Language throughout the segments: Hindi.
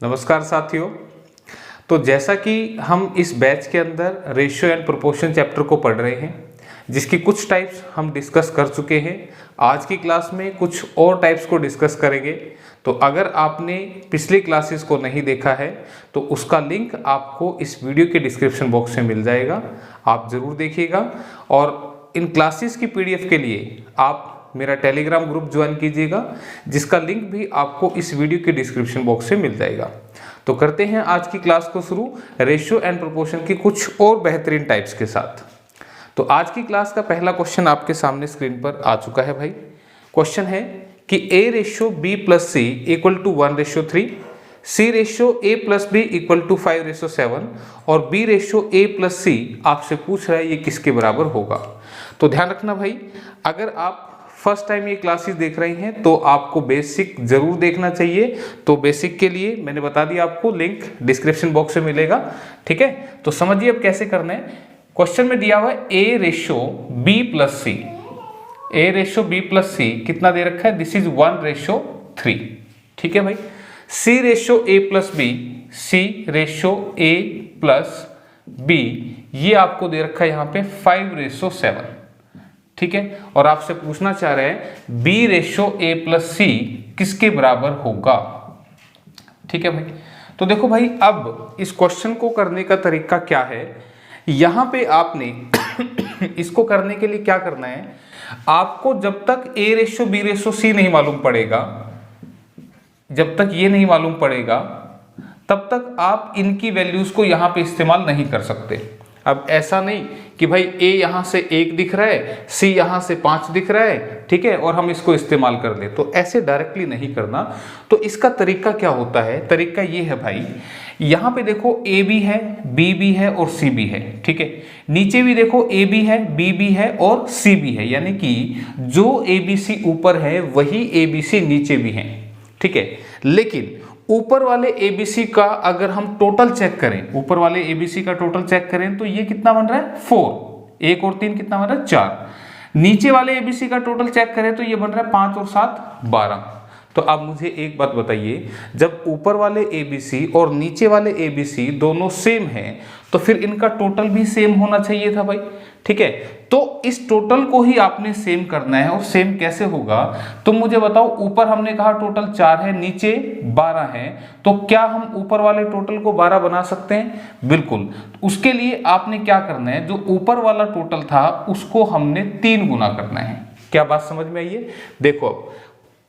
नमस्कार साथियों। तो जैसा कि हम इस बैच के अंदर रेशियो एंड प्रोपोर्शन चैप्टर को पढ़ रहे हैं, जिसकी कुछ टाइप्स हम डिस्कस कर चुके हैं। आज की क्लास में कुछ और टाइप्स को डिस्कस करेंगे। तो अगर आपने पिछली क्लासेस को नहीं देखा है तो उसका लिंक आपको इस वीडियो के डिस्क्रिप्शन बॉक्स में मिल जाएगा, आप ज़रूर देखिएगा। और इन क्लासेस की पीडीएफ के लिए आप मेरा टेलीग्राम ग्रुप ज्वाइन कीजिएगा, जिसका लिंक भी आपको इस वीडियो के डिस्क्रिप्शन बॉक्स में मिल जाएगा। तो करते हैं आज की क्लास को शुरू रेशियो एंड प्रोपोर्शन की कुछ और बेहतरीन टाइप्स के साथ। तो आज की क्लास का पहला क्वेश्चन आपके सामने स्क्रीन पर आ चुका है भाई। क्वेश्चन है कि A ratio B plus C equal to 1:3, C ratio A plus B equal to 5:7 और B ratio A plus C आपसे पूछ रहा है ये किसके बराबर होगा। तो ध्यान रखना भाई, अगर आप फर्स्ट टाइम ये क्लासेस देख रहे हैं तो आपको बेसिक जरूर देखना चाहिए। तो बेसिक के लिए मैंने बता दिया, आपको लिंक डिस्क्रिप्शन बॉक्स में मिलेगा, ठीक है। तो समझिए अब कैसे करना है। क्वेश्चन में दिया हुआ है A ratio B plus C, A ratio B plus C कितना दे रखा है, दिस इज 1:3, ठीक है भाई। C ratio A plus B, C ratio A plus B ये आपको दे रखा है यहाँ पे 5:7, ठीक है। और आपसे पूछना चाह रहे हैं B ratio A plus C किसके बराबर होगा, ठीक है भाई। तो देखो भाई, अब इस क्वेश्चन को करने का तरीका क्या है। यहां पे आपने इसको करने के लिए क्या करना है, आपको जब तक A ratio B ratio C नहीं मालूम पड़ेगा, जब तक ये नहीं मालूम पड़ेगा तब तक आप इनकी वैल्यूज को यहां पे इस्तेमाल नहीं कर सकते। अब ऐसा नहीं कि भाई A यहाँ से 1 दिख रहा है, C यहाँ से 5 दिख रहा है, ठीक है, और हम इसको इस्तेमाल कर ले, तो ऐसे डायरेक्टली नहीं करना। तो इसका तरीका क्या होता है, तरीका ये है भाई, यहाँ पे देखो A भी है, B भी है और C भी है, ठीक है। नीचे भी देखो A भी है, B भी है और C भी है, यानी कि जो ABC ऊपर है वही ABC नीचे भी है, ठीक है। लेकिन ऊपर वाले ABC का अगर हम टोटल चेक करें, ऊपर वाले ABC का टोटल चेक करें तो ये कितना बन रहा है 4, 1 और 3 कितना बन रहा है 4। नीचे वाले ABC का टोटल चेक करें तो ये बन रहा है 5 और 7 12। तो अब मुझे एक बात बताइए, जब ऊपर वाले ABC और नीचे वाले ABC दोनों सेम हैं तो फिर इनका टोटल भी सेम होना चाहिए था भाई, ठीक है। तो इस टोटल को ही आपने सेम करना है। और सेम कैसे होगा, तो मुझे बताओ, ऊपर हमने कहा टोटल 4 है, नीचे 12 है, तो क्या हम ऊपर वाले टोटल को 12 बना सकते हैं? बिल्कुल। उसके लिए आपने क्या करना है, जो ऊपर वाला टोटल था उसको हमने 3 गुना करना है। क्या बात समझ में आई है? देखो अब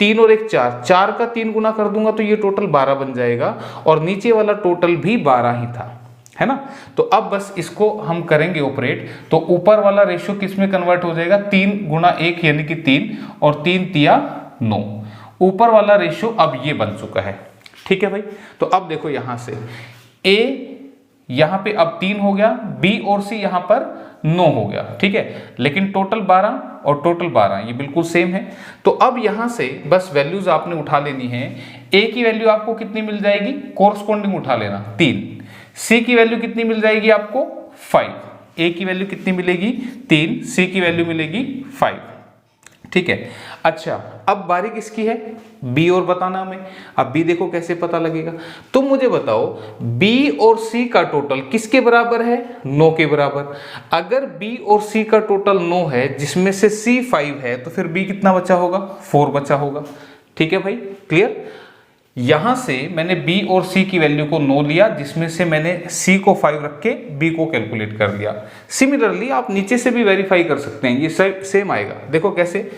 3 और 1 4, 4 का 3 गुना कर दूंगा तो ये टोटल 12 बन जाएगा, और नीचे वाला टोटल भी 12 ही था, है ना। तो अब बस इसको हम करेंगे ऑपरेट, तो ऊपर वाला रेशियो किस में कन्वर्ट हो जाएगा, 3 गुना 1 यानी कि 3, और 3 तिया 9। ऊपर वाला रेशियो अब ये बन चुका है, ठीक है भाई। तो अब देखो यहां से A यहां पे अब 3 हो गया, B और C यहां पर 9 हो गया, ठीक है। लेकिन टोटल 12 और टोटल 12 ये बिल्कुल सेम है। तो अब यहां से बस वैल्यूज आपने उठा लेनी है। A की वैल्यू आपको कितनी मिल जाएगी, कोरस्पॉन्डिंग उठा लेना 3। C की वैल्यू कितनी मिल जाएगी आपको 5। A की वैल्यू कितनी मिलेगी 3, C की वैल्यू मिलेगी 5, ठीक है। अच्छा, अब बारी किसकी है, B और बताना हमें। अब B देखो कैसे पता लगेगा, तुम मुझे बताओ B और C का टोटल किसके बराबर है, 9 के बराबर। अगर B और C का टोटल 9 है, जिसमें से C 5 है, तो फिर B कितना बचा होगा, 4 बचा होगा, ठीक है भाई। क्लियर। यहां से मैंने B और C की वैल्यू को 9 लिया, जिसमें से मैंने C को 5 रख के B को कैलकुलेट कर दिया। सिमिलरली आप नीचे से भी वेरीफाई कर सकते हैं, ये सेम आएगा। देखो कैसे,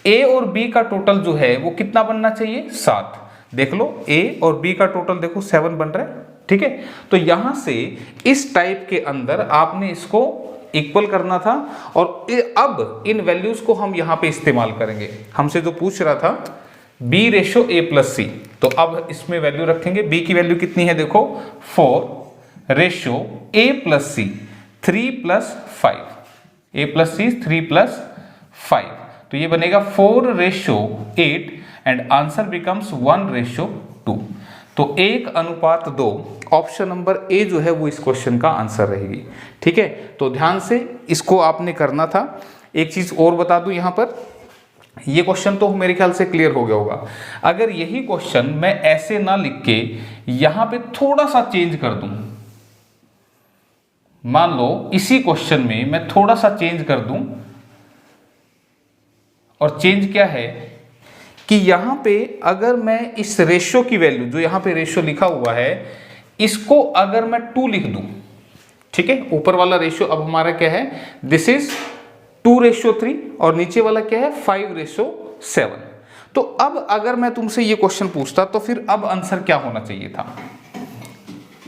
A और B का टोटल जो है वो कितना बनना चाहिए, 7। देख लो A और B का टोटल देखो 7 बन रहा है, ठीक है। तो यहां से इस टाइप के अंदर आपने इसको इक्वल करना था, और अब इन वैल्यूज को हम यहां पे इस्तेमाल करेंगे। हमसे जो पूछ रहा था B ratio A plus C, तो अब इसमें वैल्यू रखेंगे। B की वैल्यू कितनी है देखो 4 ratio A plus C 3 plus 5, A plus C 3 plus 5, तो ये बनेगा 4 रेशियो 8 एंड आंसर बिकम्स 1:2। तो 1:2 ऑप्शन नंबर ए जो है वो इस क्वेश्चन का आंसर रहेगी, ठीक है। तो ध्यान से इसको आपने करना था। एक चीज और बता दूं यहां पर, ये क्वेश्चन तो मेरे ख्याल से क्लियर हो गया होगा। अगर यही क्वेश्चन मैं ऐसे ना लिख के यहां पे थोड़ा सा चेंज कर दूं, मान लो इसी क्वेश्चन में मैं थोड़ा सा चेंज कर दूं, और चेंज क्या है कि यहां पे अगर मैं इस रेशियो की वैल्यू, जो यहां पे रेशियो लिखा हुआ है, इसको अगर मैं 2 लिख दूं, ठीक है, ऊपर वाला रेशियो अब हमारा क्या है, दिस इज 2:3 और नीचे वाला क्या है 5:7। तो अब अगर मैं तुमसे ये क्वेश्चन पूछता तो फिर अब आंसर क्या होना चाहिए था,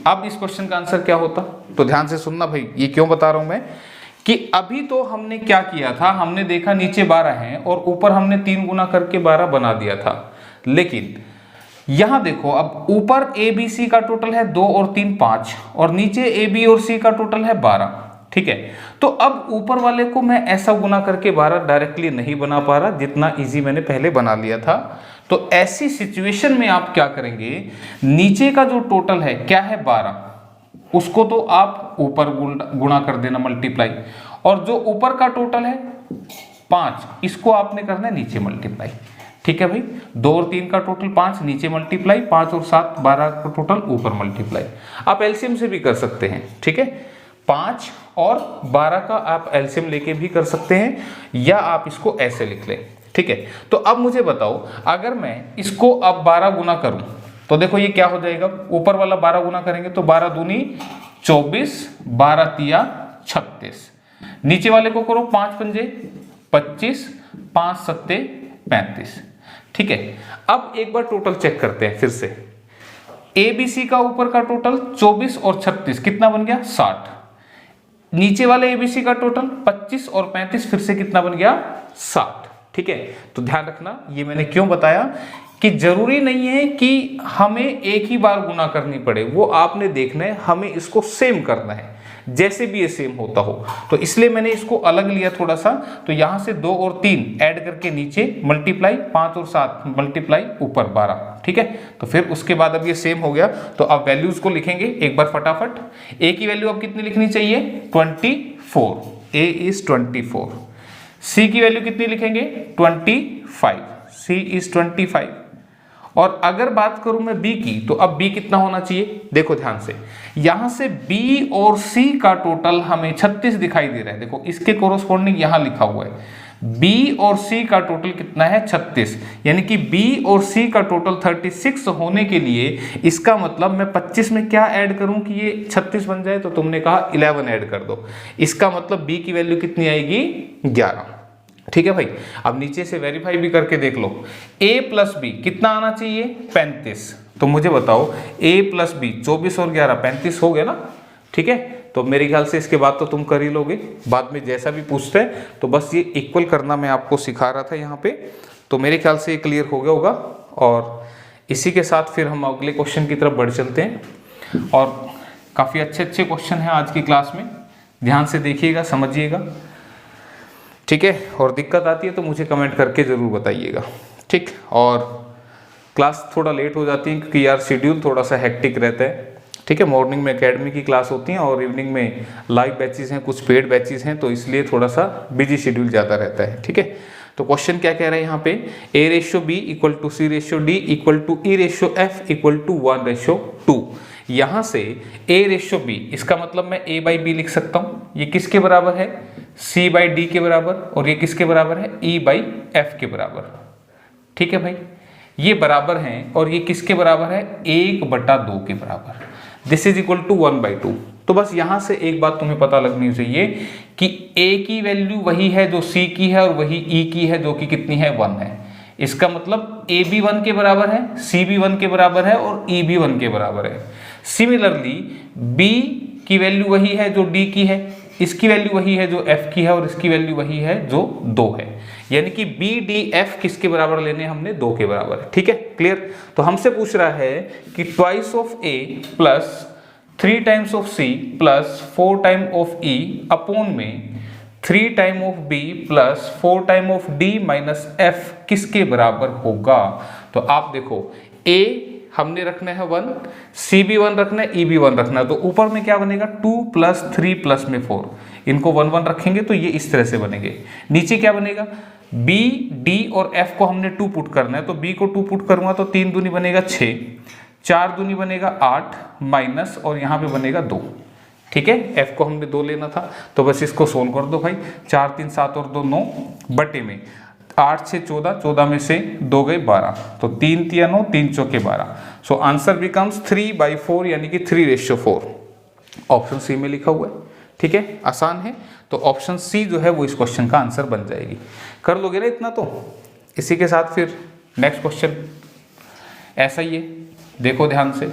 अब इस क्वेश्चन का आंसर क्या होता? तो ध्यान से सुनना भाई, ये क्यों बता रहा हूं मैं कि अभी तो हमने क्या किया था, हमने देखा नीचे 12 है और ऊपर हमने 3 गुना करके 12 बना दिया था, लेकिन यहां देखो अब ऊपर ए बी सी का टोटल है 2 और 3 5 और नीचे ए बी और सी का टोटल है 12, ठीक है। तो अब ऊपर वाले को मैं ऐसा गुना करके 12 डायरेक्टली नहीं बना पा रहा जितना इजी मैंने पहले बना लिया था। तो ऐसी सिचुएशन में आप क्या करेंगे, नीचे का जो टोटल है क्या है 12, उसको तो आप ऊपर गुणा कर देना मल्टीप्लाई, और जो ऊपर का टोटल है 5 इसको आपने करना है नीचे मल्टीप्लाई, ठीक है भाई। 2 और 3 का टोटल 5 नीचे मल्टीप्लाई, 5 और 7 12 का टोटल ऊपर मल्टीप्लाई। आप एलसीएम से भी कर सकते हैं, ठीक है, 5 और 12 का आप एलसीएम लेके भी कर सकते हैं, या आप इसको ऐसे लिख लें, ठीक है। तो अब मुझे बताओ अगर मैं इसको अब 12 गुना करूं तो देखो ये क्या हो जाएगा, ऊपर वाला 12 गुना करेंगे तो 12 दूनी 24, 12 तिया 36, नीचे वाले को करो 5 पंजे 25, 5 सत्ते 35, ठीक है। अब एक बार टोटल चेक करते हैं फिर से, ए बी सी का ऊपर का टोटल 24 और 36 कितना बन गया 60, नीचे वाले एबीसी का टोटल 25 और 35 फिर से कितना बन गया 60, ठीक है। तो ध्यान रखना, ये मैंने क्यों बताया कि जरूरी नहीं है कि हमें एक ही बार गुना करनी पड़े, वो आपने देखना है, हमें इसको सेम करना है जैसे भी ये सेम होता हो। तो इसलिए मैंने इसको अलग लिया थोड़ा सा, तो यहां से 2 और 3 ऐड करके नीचे मल्टीप्लाई, 5 और 7 मल्टीप्लाई ऊपर 12, ठीक है। तो फिर उसके बाद अब ये सेम हो गया, तो अब वैल्यूज को लिखेंगे एक बार फटाफट। ए की वैल्यू अब कितनी लिखनी चाहिए 24, ए इज 24। सी की वैल्यू कितनी लिखेंगे 25, सी इज 25। और अगर बात करूं मैं बी की, तो अब बी कितना होना चाहिए, देखो ध्यान से, यहां से बी और सी का टोटल हमें 36 दिखाई दे रहा है, देखो इसके कोरोस्पोंडिंग यहां लिखा हुआ है, बी और सी का टोटल कितना है 36, यानी कि बी और सी का टोटल 36 होने के लिए इसका मतलब मैं 25 में क्या ऐड करूं कि ये 36 बन जाए, तो तुमने कहा 11 ऐड कर दो, इसका मतलब बी की वैल्यू कितनी आएगी 11, ठीक है भाई। अब नीचे से वेरीफाई भी करके देख लो, a प्लस बी कितना आना चाहिए 35, तो मुझे बताओ a प्लस बी 24 और 11 35 हो गया ना, ठीक है। तो मेरे ख्याल से इसके बाद तो तुम कर ही लोगे, बाद में जैसा भी पूछते हैं तो बस ये इक्वल करना मैं आपको सिखा रहा था यहाँ पे, तो मेरे ख्याल से ये क्लियर हो गया होगा। और इसी के साथ फिर हम अगले क्वेश्चन की तरफ बढ़ चलते हैं, और काफ़ी अच्छे अच्छे क्वेश्चन हैं आज की क्लास में, ध्यान से देखिएगा समझिएगा, ठीक है। और दिक्कत आती है तो मुझे कमेंट करके ज़रूर बताइएगा, ठीक। और क्लास थोड़ा लेट हो जाती है क्योंकि यार शेड्यूल थोड़ा सा हेक्टिक रहता है, ठीक है। मॉर्निंग में एकेडमी की क्लास होती हैं और इवनिंग में लाइव बैचेस हैं, कुछ पेड बैचेस हैं, तो इसलिए थोड़ा सा बिजी शेड्यूल ज़्यादा रहता है, ठीक है। तो क्वेश्चन क्या कह रहा है यहाँ पे, A/B = C/D = E/F = 1/2। यहाँ से A/B, इसका मतलब मैं A/B लिख सकता हूँ, ये किसके बराबर है C/D के बराबर, और ये किसके बराबर है E/F के बराबर, ठीक है भाई। ये बराबर हैं और ये किसके बराबर है 1/2 के बराबर, दिस इज इक्वल टू 1/2। तो बस यहां से एक बात तुम्हें पता लगनी चाहिए कि A की वैल्यू वही है जो C की है और वही E की है जो कि कितनी है 1 है, इसका मतलब A भी 1 के बराबर है, C भी 1 के बराबर है और E भी 1 के बराबर है। सिमिलरली B की वैल्यू वही है जो D की है, इसकी वैल्यू वही है जो F की है और इसकी वैल्यू वही है जो 2 है, यानी कि BDF किसके बराबर लेने हमने 2 के बराबर है, ठीक है क्लियर। तो हमसे पूछ रहा है कि twice of A plus 3 times of C plus 4 time of E upon में 3 time of B plus 4 time of D minus F किसके बराबर होगा। तो आप देखो A हमने रखना है 1, C भी 1 रखना है, E भी 1 रखना है, तो ऊपर में क्या बनेगा 2 + 3 + में 4, इनको 1 1 रखेंगे तो ये इस तरह से बनेंगे। नीचे क्या बनेगा B, D और F को हमने 2 पुट करना है, तो B को 2 पुट करूंगा तो 3 दूनी बनेगा 6, 4 दूनी बनेगा 8 माइनस और यहाँ पे बनेगा 2। ठीक है, f को हमने 2 लेना था, तो बस इसको सोल्व कर दो भाई। 4 3 7 और 2 9 बटे में 8 6 14, 14 में से 2 गए 12, तो 3 3 9, 3 चौके 12। सो आंसर बिकम्स 3/4 यानी कि 3:4। ऑप्शन सी में लिखा हुआ है। ठीक है, आसान है, तो ऑप्शन सी जो है वो इस क्वेश्चन का आंसर बन जाएगी। कर लोगे ना इतना? तो इसी के साथ फिर नेक्स्ट क्वेश्चन ऐसा ही है, देखो ध्यान से।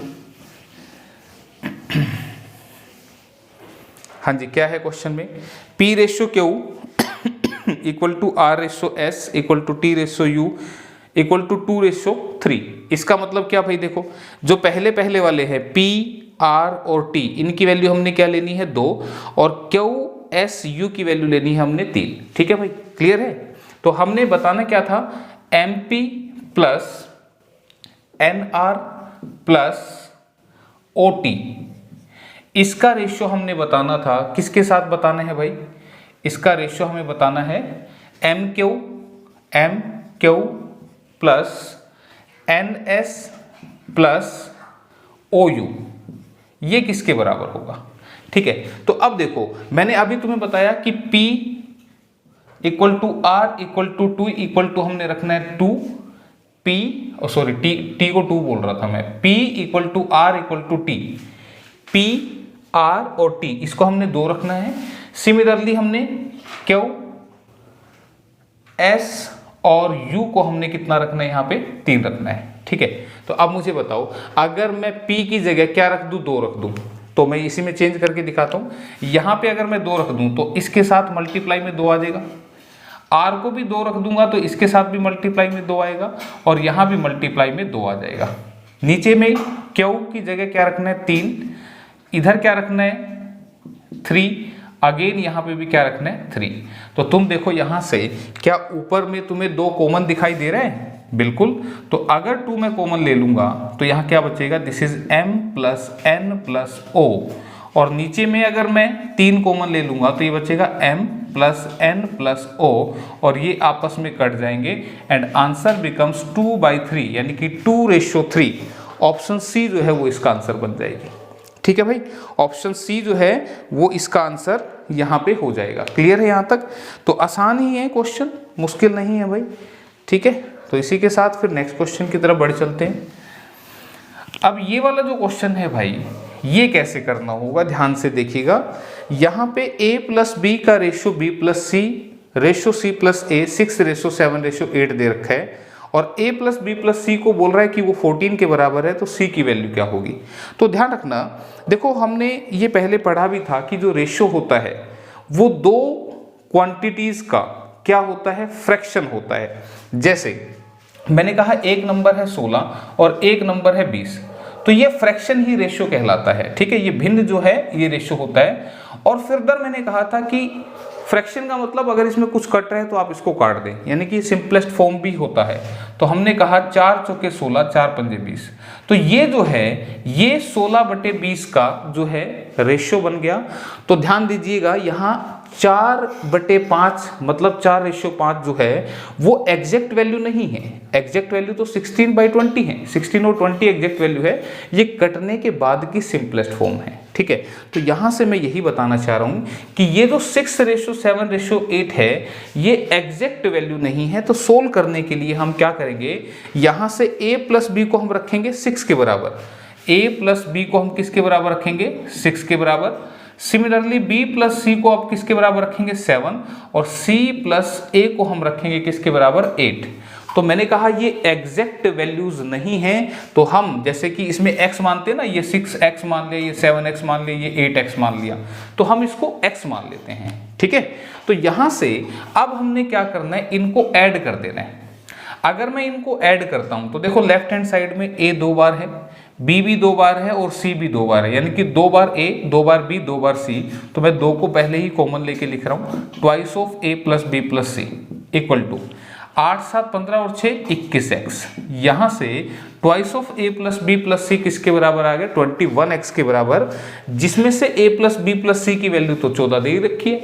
हाँ जी, क्या है क्वेश्चन में? P/Q equal to R/S equal to T/U equal to 2/3। इसका मतलब क्या भाई? देखो, जो पहले पहले वाले हैं P, R और T, इनकी वैल्यू हमने क्या लेनी है? 2, और Q, S, U की वैल्यू लेनी है हमने 3। ठीक है भाई, क्लियर है? तो हमने बताना क्या था? MP plus NR plus OT, इसका रेशियो हमने बताना था। किसके साथ बताना है भाई? इसका रेशियो हमें बताना है MQ plus NS plus OU, ये किसके बराबर होगा? ठीक है, तो अब देखो, मैंने अभी तुम्हें बताया कि P equal to R equal to 2 equal to हमने रखना है 2 P, सॉरी T को 2 बोल रहा था मैं। P equal to R equal to T, P, R और T, इसको हमने 2 रखना है। सिमिलरली हमने Q, S और U को हमने कितना रखना है? यहाँ पे 3 रखना है। ठीक है, तो अब मुझे बताओ, अगर मैं P की जगह क्या रख दूं? 2 रख दूं, तो मैं इसी में चेंज करके दिखाता हूं। यहाँ पे अगर मैं 2 रख दूं तो इसके साथ मल्टीप्लाई में 2 आ जाएगा। R को भी 2 रख दूंगा तो इसके साथ भी मल्टीप्लाई में 2 आएगा, और यहाँ भी मल्टीप्लाई में 2 आ जाएगा। नीचे में Q की जगह क्या रखना है? 3, इधर क्या रखना है? 3, अगेन यहाँ पे भी क्या रखना है? 3। तो तुम देखो यहाँ से, क्या ऊपर में तुम्हें 2 कॉमन दिखाई दे रहे हैं? बिल्कुल। तो अगर 2 मैं कॉमन ले लूंगा तो यहाँ क्या बचेगा? This is M plus N plus O, और नीचे में अगर मैं 3 कॉमन ले लूंगा तो ये बचेगा M plus N plus O, और ये आपस में कट जाएंगे एंड आंसर बिकम्स 2/3 यानी कि 2:3। ऑप्शन सी जो है वो इसका आंसर बन जाएगी। ठीक है भाई, ऑप्शन सी जो है वो इसका आंसर यहाँ पे हो जाएगा। क्लियर है यहाँ तक? तो आसान ही है क्वेश्चन, मुश्किल नहीं है भाई। ठीक है, तो इसी के साथ फिर नेक्स्ट क्वेश्चन की तरफ बढ़ चलते हैं। अब ये वाला जो क्वेश्चन है भाई, ये कैसे करना होगा? ध्यान से देखिएगा। यहाँ पे A प्लस B का ratio B plus C, ratio C plus A 6:7:8 दे रखा है, और A plus B plus C को बोल रहा है कि वो 14 के बराबर है, तो C की वैल्यू क्या होगी? तो ध्यान रखना, देखो हमने ये पहले पढ़ा भी था कि जो रेशियो होता है वो 2 क्वांटिटीज का क्या होता है? फ्रैक्शन होता है। जैसे मैंने कहा एक नंबर है 16 और एक नंबर है 20, तो ये फ्रैक्शन ही रेशियो कहलाता है। ठीक है, ये भिन्न जो है ये रेशियो होता है। और फर्दर मैंने कहा था कि फ्रैक्शन का मतलब अगर इसमें कुछ कट रहा है तो आप इसको काट दें, यानी कि सिंपलेस्ट फॉर्म भी होता है। तो हमने कहा 4 चौके 16, 4 पंजे 20, तो ये जो है ये 16/20 का जो है रेशियो बन गया। तो ध्यान दीजिएगा, यहाँ 4/5 मतलब 4:5 जो है वो एग्जैक्ट वैल्यू नहीं है। एग्जैक्ट वैल्यू तो 16/20 है, 16 और 20 एग्जैक्ट वैल्यू है। ये कटने के बाद की सिंपलेस्ट फॉर्म है। ठीक है, तो यहाँ से मैं यही बताना चाह रहा हूँ कि ये जो 6:7:8 है ये एग्जैक्ट वैल्यू नहीं है। तो सोल्व करने के लिए हम क्या करेंगे? यहाँ से A प्लस B को हम रखेंगे 6 के बराबर। A प्लस B को हम किसके बराबर रखेंगे? 6 के बराबर। सिमिलरली B प्लस C को आप किसके बराबर रखेंगे? 7, और C प्लस A को हम रखेंगे किसके बराबर? 8। तो मैंने कहा ये एग्जैक्ट वैल्यूज नहीं हैं, तो हम जैसे कि इसमें x मानते हैं ना, ये 6x मान लिया, ये 7x मान लिया, ये 8x मान लिया, तो हम इसको x मान लेते हैं। ठीक है, तो यहां से अब हमने क्या करना है? इनको ऐड कर देना है। अगर मैं इनको ऐड करता हूं तो देखो लेफ्ट हैंड साइड में A 2 बार है, B भी 2 बार है और C भी 2 बार है, यानी कि 2 बार A 2 bar B 2 bar C। तो मैं 2 को पहले ही कॉमन लेके लिख रहा हूं, twice of A plus B plus C equal to 8 7 15 और 6 21x। यहां से twice of A plus B plus C किसके बराबर आ गया? 21x के बराबर, जिसमें से A plus B plus C की वैल्यू तो 14 दे ही रखी है।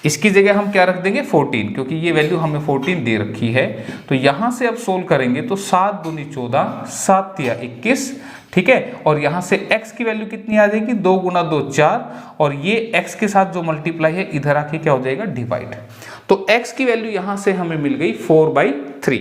इसकी जगह हम क्या रख देंगे 14, क्योंकि ये वैल्यू हमें 14 दे रखी है। तो यहां से अब सोल्व करेंगे तो 7 दूनी 14, 7 तिया 21, ठीक है। और यहां से x की वैल्यू कितनी आ जाएगी, 2 गुना 2 4, और ये x के साथ जो मल्टीप्लाई है इधर आके क्या हो जाएगा, डिवाइड। तो x की वैल्यू यहां से हमें मिल गई 4/3।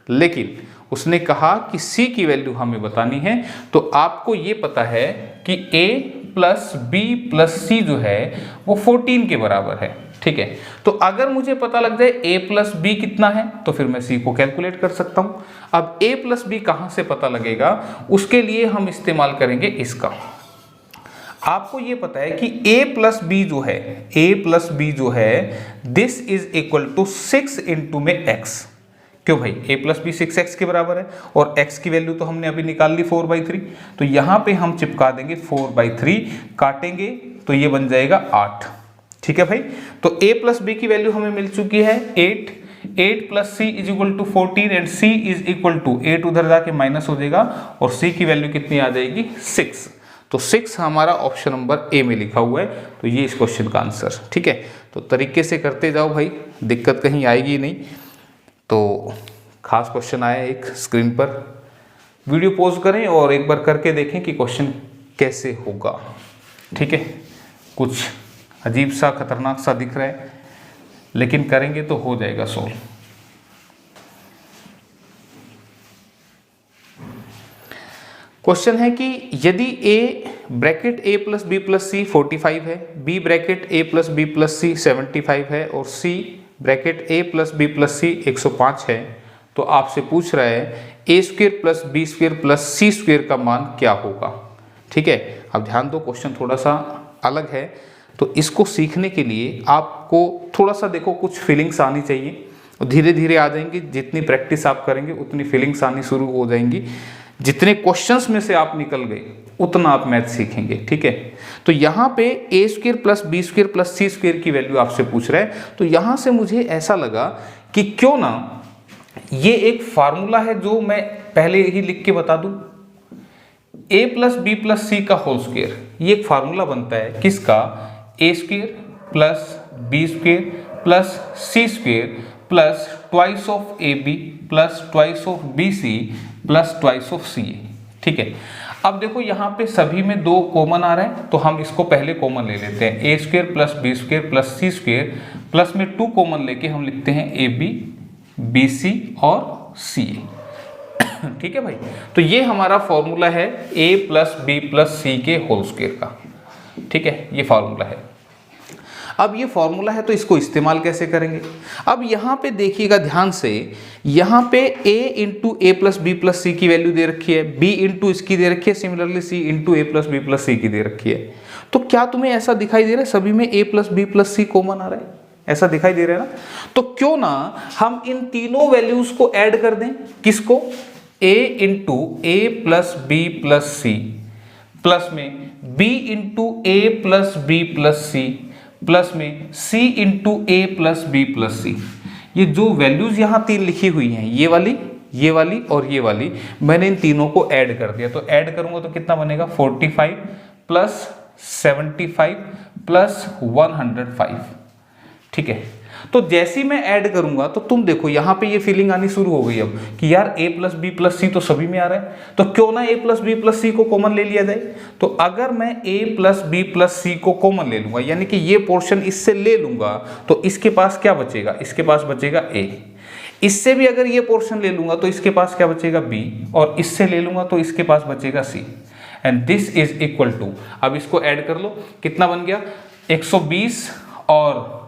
लेकिन उसने कहा कि c की वैल्यू हमें बतानी है। तो आपको ये पता है कि a plus b plus c जो है वो 14 के बराबर है, ठीक है। तो अगर मुझे पता लग जाए a प्लस b कितना है तो फिर मैं c को कैलकुलेट कर सकता हूं। अब a प्लस b कहां से पता लगेगा, उसके लिए हम इस्तेमाल करेंगे इसका। आपको ये पता है कि a प्लस b जो है this is equal to 6 into में x। क्यों भाई, a प्लस बी 6x के बराबर है और x की वैल्यू तो हमने अभी निकाल ली 4/3। तो यहां पे हम चिपका देंगे 4/3, काटेंगे तो ये बन जाएगा 8, ठीक है भाई। तो a प्लस बी की वैल्यू हमें मिल चुकी है 8 plus c is equal to 14 and c is equal to 8 उधर जाके माइनस हो जाएगा और c की वैल्यू कितनी आ जाएगी 6। तो 6 हमारा ऑप्शन नंबर ए में लिखा हुआ है। तो ये इस क्वेश्चन का आंसर, ठीक है। तो तरीके से करते जाओ भाई, दिक्कत कहीं आएगी नहीं। तो खास क्वेश्चन आया एक स्क्रीन पर, वीडियो पॉज करें और एक बार करके देखें कि क्वेश्चन कैसे होगा, ठीक है। कुछ अजीब सा खतरनाक सा दिख रहा है, लेकिन करेंगे तो हो जाएगा सॉल्व। क्वेश्चन है कि यदि a bracket a plus B plus C 45 है, b bracket a plus B plus C 75 है और c bracket a plus B plus C 105 है, तो आपसे पूछ रहा है a square plus B square plus C square का मान क्या होगा, ठीक है। अब ध्यान दो, क्वेश्चन थोड़ा सा अलग है, तो इसको सीखने के लिए आपको थोड़ा सा देखो कुछ फीलिंग्स आनी चाहिए, और धीरे धीरे आ जाएंगी। जितनी प्रैक्टिस आप करेंगे उतनी फीलिंग्स आनी शुरू हो जाएंगी। जितने क्वेश्चंस में से आप निकल गए उतना आप मैथ सीखेंगे, ठीक है। तो यहाँ पे A square plus B square plus C square की वैल्यू आपसे पूछ रहा है। तो यहाँ से मुझे ऐसा लगा कि क्यों ना ये एक फार्मूला है जो मैं पहले ही लिख के बता दूं, A plus B plus C का होल स्क्वेयर। ये एक फार्मूला बनता है किसका, A square plus B square plus C square plus twice of A B plus twice of B C plus twice of C A, ठीक है। अब देखो यहाँ पे सभी में 2 कॉमन आ रहा है, तो हम इसको पहले कॉमन ले लेते हैं। A square plus B square plus C square plus में 2 कॉमन लेके हम लिखते हैं ए बी बी सी और सी ए, ठीक है भाई। तो ये हमारा फॉर्मूला है ए प्लस बी प्लस सी के होल स्क्वेयर का, ठीक है। ये फॉर्मूला है। अब ये फॉर्मूला है तो इसको इस्तेमाल कैसे करेंगे। अब यहाँ पे देखिएगा ध्यान से, यहाँ पे a into A plus B plus C की वैल्यू दे रखी है, b इंटू इसकी दे रखी है, similarly c into A plus B plus C की दे रखी है। तो क्या तुम्हें ऐसा दिखाई दे रहा है सभी में a plus B plus C common आ रहा है, ऐसा दिखाई दे रहा है ना। तो क्यों ना हम इन तीनों वैल्यूज को ऐड कर दें, किसको, a into A plus B plus C plus में b into A plus B plus C plus में c into A plus B plus C. ये जो वैल्यूज यहाँ 3 लिखी हुई हैं, ये वाली और ये वाली, मैंने इन तीनों को ऐड कर दिया। तो ऐड करूंगा तो कितना बनेगा, 45 प्लस 75 प्लस 105, ठीक है। तो जैसे ही मैं ऐड करूंगा तो तुम देखो यहाँ पे ये फीलिंग आनी शुरू हो गई अब कि यार a plus B plus C तो सभी में आ रहा है, तो क्यों ना a प्लस बी प्लस सी को कॉमन ले लिया जाए। तो अगर मैं a प्लस बी प्लस सी को कॉमन ले लूंगा, यानी कि ये पोर्शन इससे ले लूंगा, तो इसके पास क्या बचेगा, इसके पास बचेगा a। इससे भी अगर ये पोर्शन ले लूंगा तो इसके पास क्या बचेगा b, और इससे ले लूंगा तो इसके पास बचेगा c। And this is equal to, अब इसको ऐड कर लो, कितना बन गया, 120 और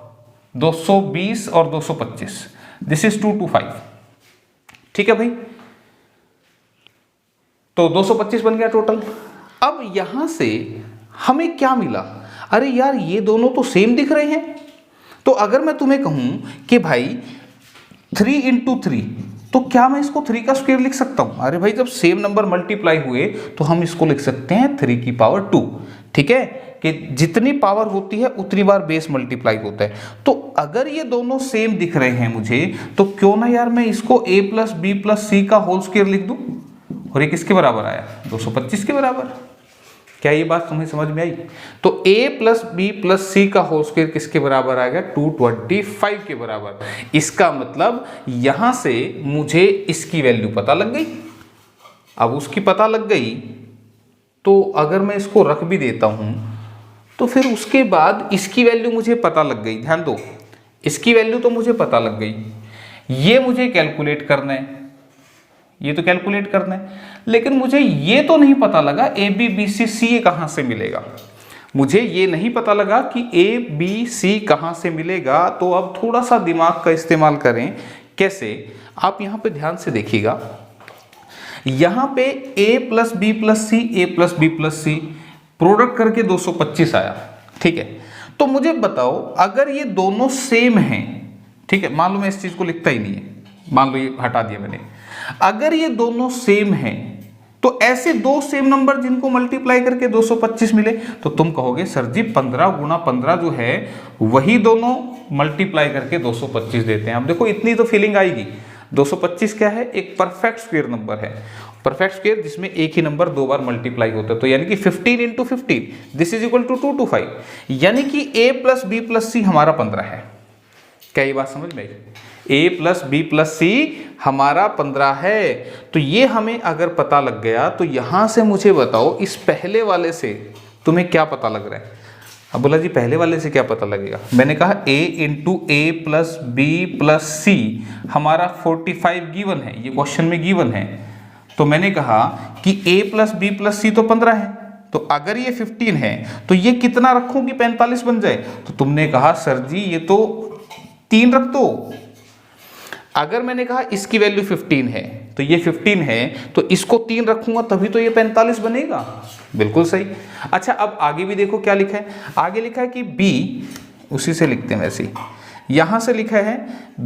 220 और 225, दिस इज 225, ठीक है भाई। तो 225 बन गया टोटल। अब यहां से हमें क्या मिला, अरे यार ये दोनों तो सेम दिख रहे हैं। तो अगर मैं तुम्हें कहूं कि भाई 3 इंटू 3, तो क्या मैं इसको 3 का स्क्वायर लिख सकता हूं। अरे भाई जब सेम नंबर मल्टीप्लाई हुए तो हम इसको लिख सकते हैं 3 की पावर 2, ठीक है, कि जितनी पावर होती है उतनी बार बेस मल्टीप्लाई होता है। तो अगर ये दोनों सेम दिख रहे हैं मुझे, तो क्यों ना यार मैं इसको a plus B plus C का होल स्क्वायर लिख दूं। और ये किसके बराबर आया, 225 के बराबर। क्या ये बात तुम्हें समझ में आई? तो a plus B plus C का होल स्क्वायर किसके बराबर आ गया? 225 के बराबर। इसका मतलब यहां से मुझे इसकी वैल्यू पता लग गई। अब उसकी पता लग गई तो अगर मैं इसको रख भी देता हूं तो फिर उसके बाद इसकी वैल्यू मुझे पता लग गई। ध्यान दो, इसकी वैल्यू तो मुझे पता लग गई, ये मुझे कैलकुलेट करना है, ये तो कैलकुलेट करना है, लेकिन मुझे ये तो नहीं पता लगा ए बी बी सी सी कहां से मिलेगा। मुझे ये नहीं पता लगा कि ए बी सी कहां से मिलेगा। तो अब थोड़ा सा दिमाग का इस्तेमाल करें। कैसे? आप यहां पे ध्यान से देखिएगा, यहां पे a plus B plus C, A plus B plus C product करके 225 आया। ठीक है, तो मुझे बताओ अगर ये दोनों सेम हैं, ठीक है, मान लो मैं इस चीज को लिखता ही नहीं है, मान लो ये हटा दिया मैंने, अगर ये दोनों सेम हैं तो ऐसे दो सेम नंबर जिनको मल्टीप्लाई करके 225 मिले तो तुम कहोगे सर जी 15 गुना 15 जो है वही दोनों मल्टीप्लाई करके 225 देते हैं। अब देखो इतनी तो फीलिंग आएगी। 225 क्या है? एक परफेक्ट स्क्वायर नंबर है, परफेक्ट स्क्वायर जिसमें एक ही नंबर दो बार मल्टीप्लाई होता है। तो यानी कि 15 into 15 this is equal to 225, यानी कि a plus B plus C हमारा 15 है। क्या ये बात समझ में आई? a plus B plus C हमारा 15 है। तो ये हमें अगर पता लग गया तो यहां से मुझे बताओ इस पहले वाले से तुम्हें क्या पता लग रहा है? अब बोला जी पहले वाले से क्या पता लगेगा? मैंने कहा a into A plus B plus C हमारा 45 गिवन है, ये क्वेश्चन में गिवन है। तो मैंने कहा कि a plus B plus C तो 15 है, तो अगर ये 15 है तो ये कितना रखूं कि 45 बन जाए? तो तुमने कहा सर जी ये तो 3 रख दो। अगर मैंने कहा इसकी वैल्यू 15 है तो ये 15 है तो इसको 3 रखूंगा तभी तो ये 45 बनेगा। बिल्कुल सही। अच्छा अब आगे भी देखो क्या लिखा है। आगे लिखा है कि b, उसी से लिखते हैं वैसे ही, यहां से लिखा है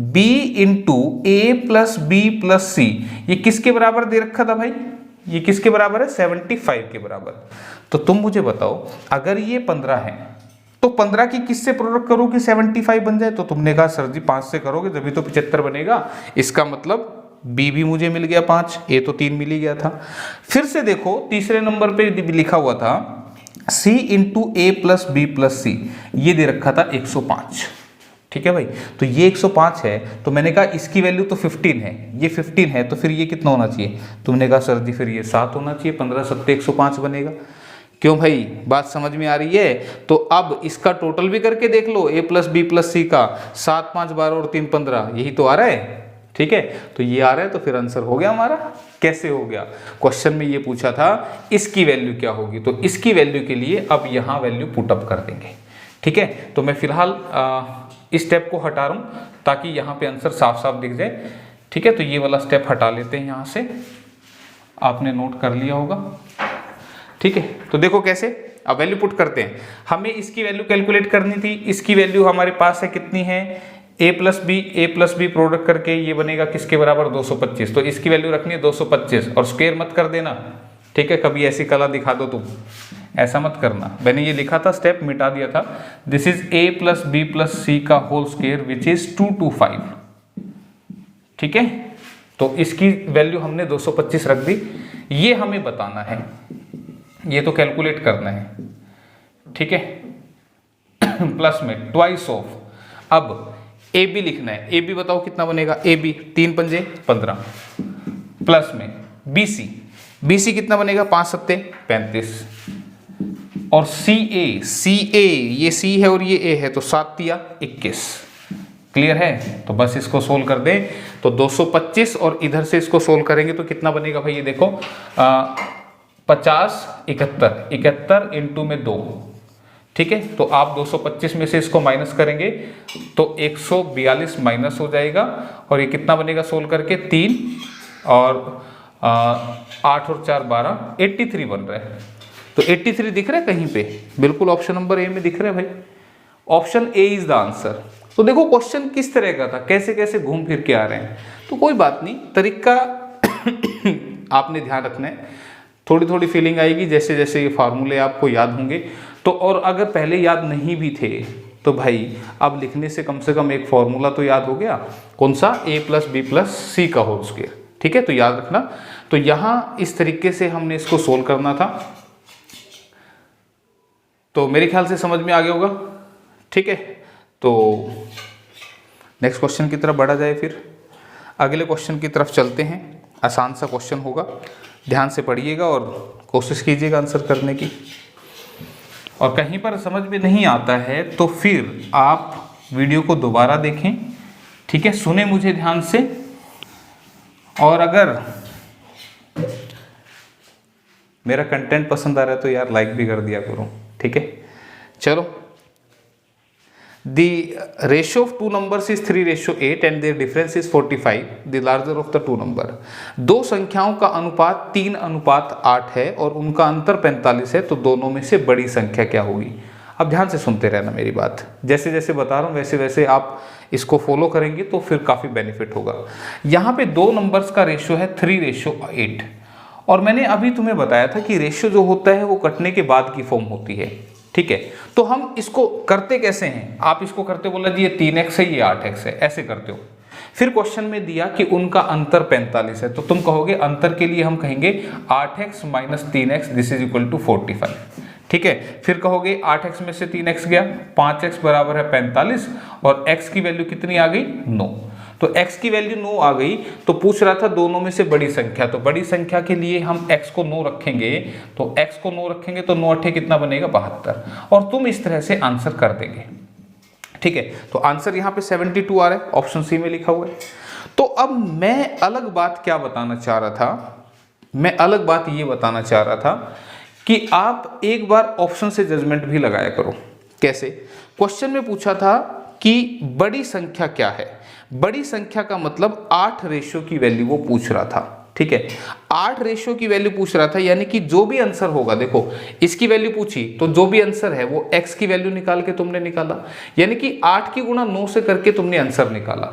b into A plus B plus C. ये किसके बराबर दे रखा था भाई? ये किसके बराबर है? 75 के बराबर। तो तुम मुझे बताओ अगर ये 15 है तो 15 की किससे प्रोडक्ट करो कि 75 बन जाए? तो तुमने कहा सर जी 5 से करोगे तभी तो 75 बनेगा। इसका मतलब b भी मुझे मिल गया 5, a तो 3 मिल ही गया था। फिर से देखो तीसरे नंबर पे लिखा हुआ था c into A plus B plus C, ये दे रखा था 105। ठीक है भाई, तो ये 105 है तो मैंने कहा इसकी वैल्यू तो 15 है, ये 15 है तो फिर ये कितना होना चाहिए? तुमने कहा सर जी फिर ये 7 होना चाहिए, 15 सत्ते 105 बनेगा। क्यों भाई, बात समझ में आ रही है? तो अब इसका टोटल भी करके देख लो, a plus B plus C का 7 5 12 और 3 15, यही तो आ रहा है। ठीक है, तो ये आ रहा है तो फिर आंसर हो गया हमारा। कैसे हो गया? क्वेश्चन में ये पूछा था इसकी वैल्यू क्या होगी, तो इसकी वैल्यू के लिए अब यहाँ वैल्यू पुटअप कर देंगे। ठीक है, तो मैं फिलहाल इस स्टेप को हटा रहा हूँ ताकि यहाँ पे आंसर साफ साफ दिख जाए। ठीक है, तो ये वाला स्टेप हटा लेते हैं यहाँ से, आपने नोट कर लिया होगा। ठीक है, तो देखो कैसे अब वैल्यू पुट करते हैं। हमें इसकी वैल्यू कैलकुलेट करनी थी, इसकी वैल्यू हमारे पास है कितनी है? a प्लस बी प्रोडक्ट करके ये बनेगा किसके बराबर? 225। तो इसकी वैल्यू रखनी है 225 और स्क्वायर मत कर देना। ठीक है, कभी ऐसी कला दिखा दो तुम, ऐसा मत करना। मैंने ये लिखा था, स्टेप मिटा दिया था। This is a plus B plus C का होल स्क्वायर विच इज 225। ठीक है, तो इसकी वैल्यू हमने 225 रख दी। ये हमें बताना है, ये तो कैलकुलेट करना है। ठीक है, प्लस में ट्वाइस ऑफ, अब ए बी लिखना है। ए बी बताओ कितना बनेगा? ए बी 3 पंजे 15, प्लस में बी सी कितना बनेगा? 5 सत्ते 35, और सी ए ये सी है और ये ए है तो 7 तिया 21। क्लियर है? तो बस इसको सोल्व कर दें तो 225 और इधर से इसको सोल्व करेंगे तो कितना बनेगा भाई? ये देखो 50 71 इंटू में 2। ठीक है, तो आप 225 में से इसको माइनस करेंगे तो 142 माइनस हो जाएगा और ये कितना बनेगा सोल्व करके? 3 और 8 और 4 12, 83 बन रहा है। तो 83 दिख रहा है कहीं पे? बिल्कुल ऑप्शन नंबर ए में दिख रहा है भाई, option A is the answer. तो देखो क्वेश्चन किस तरह का था, कैसे कैसे घूम फिर के आ रहे हैं। तो कोई बात नहीं, तरीका आपने ध्यान रखना है। थोड़ी थोड़ी फीलिंग आएगी जैसे जैसे ये फार्मूले आपको याद होंगे तो, और अगर पहले याद नहीं भी थे तो भाई अब लिखने से कम एक फॉर्मूला तो याद हो गया। कौन सा? a plus B plus C का होल स्क्वायर। ठीक है, तो याद रखना। तो यहाँ इस तरीके से हमने इसको सोल्व करना था। तो मेरे ख्याल से समझ में आ गया होगा। ठीक है, तो नेक्स्ट क्वेश्चन की तरफ बढ़ा जाए। फिर अगले क्वेश्चन की तरफ चलते हैं। आसान सा क्वेश्चन होगा, ध्यान से पढ़िएगा और कोशिश कीजिएगा आंसर करने की। और कहीं पर समझ में नहीं आता है तो फिर आप वीडियो को दोबारा देखें। ठीक है, सुने मुझे ध्यान से, और अगर मेरा कंटेंट पसंद आ रहा है तो यार लाइक भी कर दिया करो। ठीक है, चलो। The ratio of two numbers is 3:8 and their difference is 45, the larger of the two number। दो संख्याओं का अनुपात 3:8 है और उनका अंतर 45 है, तो दोनों में से बड़ी संख्या क्या होगी। अब ध्यान से सुनते रहना मेरी बात, जैसे जैसे बता रहा हूँ वैसे वैसे आप इसको फॉलो करेंगे तो फिर काफ़ी बेनिफिट होगा। यहाँ पे दो नंबर्स का रेशियो है 3:8, और मैंने अभी तुम्हें बताया था कि रेशियो जो होता है वो कटने के बाद की फॉर्म होती है। ठीक है, तो हम इसको करते कैसे हैं, आप इसको करते बोला जी ये 3x है ये 8x है, ऐसे करते हो। फिर क्वेश्चन में दिया कि उनका अंतर 45 है, तो तुम कहोगे अंतर के लिए हम कहेंगे 8x minus 3x this is equal to 45। ठीक है, फिर कहोगे 8x में से 3x गया, 5x बराबर है 45, और x की वैल्यू कितनी आ गई 9। तो x की वैल्यू 9 आ गई, तो पूछ रहा था दोनों में से बड़ी संख्या, तो बड़ी संख्या के लिए हम x को 9 रखेंगे, तो x को 9 रखेंगे तो 9 8 कितना बनेगा 72, और तुम इस तरह से आंसर कर देंगे। ठीक है, तो आंसर यहाँ पे 72 आ रहा है, ऑप्शन सी में लिखा हुआ है। तो अब मैं अलग बात क्या बताना चाह रहा था, मैं अलग बात ये बताना चाह रहा था कि आप एक बार ऑप्शन से जजमेंट भी लगाया करो। कैसे, क्वेश्चन में पूछा था कि बड़ी संख्या क्या है, बड़ी संख्या का मतलब 8 रेशियो की वैल्यू वो पूछ रहा था। ठीक है, 8 रेशियो की वैल्यू पूछ रहा था, यानी कि जो भी आंसर होगा, देखो इसकी वैल्यू पूछी तो जो भी आंसर है वो x की वैल्यू निकाल के तुमने निकाला, यानी कि 8 की गुणा 9 से करके तुमने आंसर निकाला।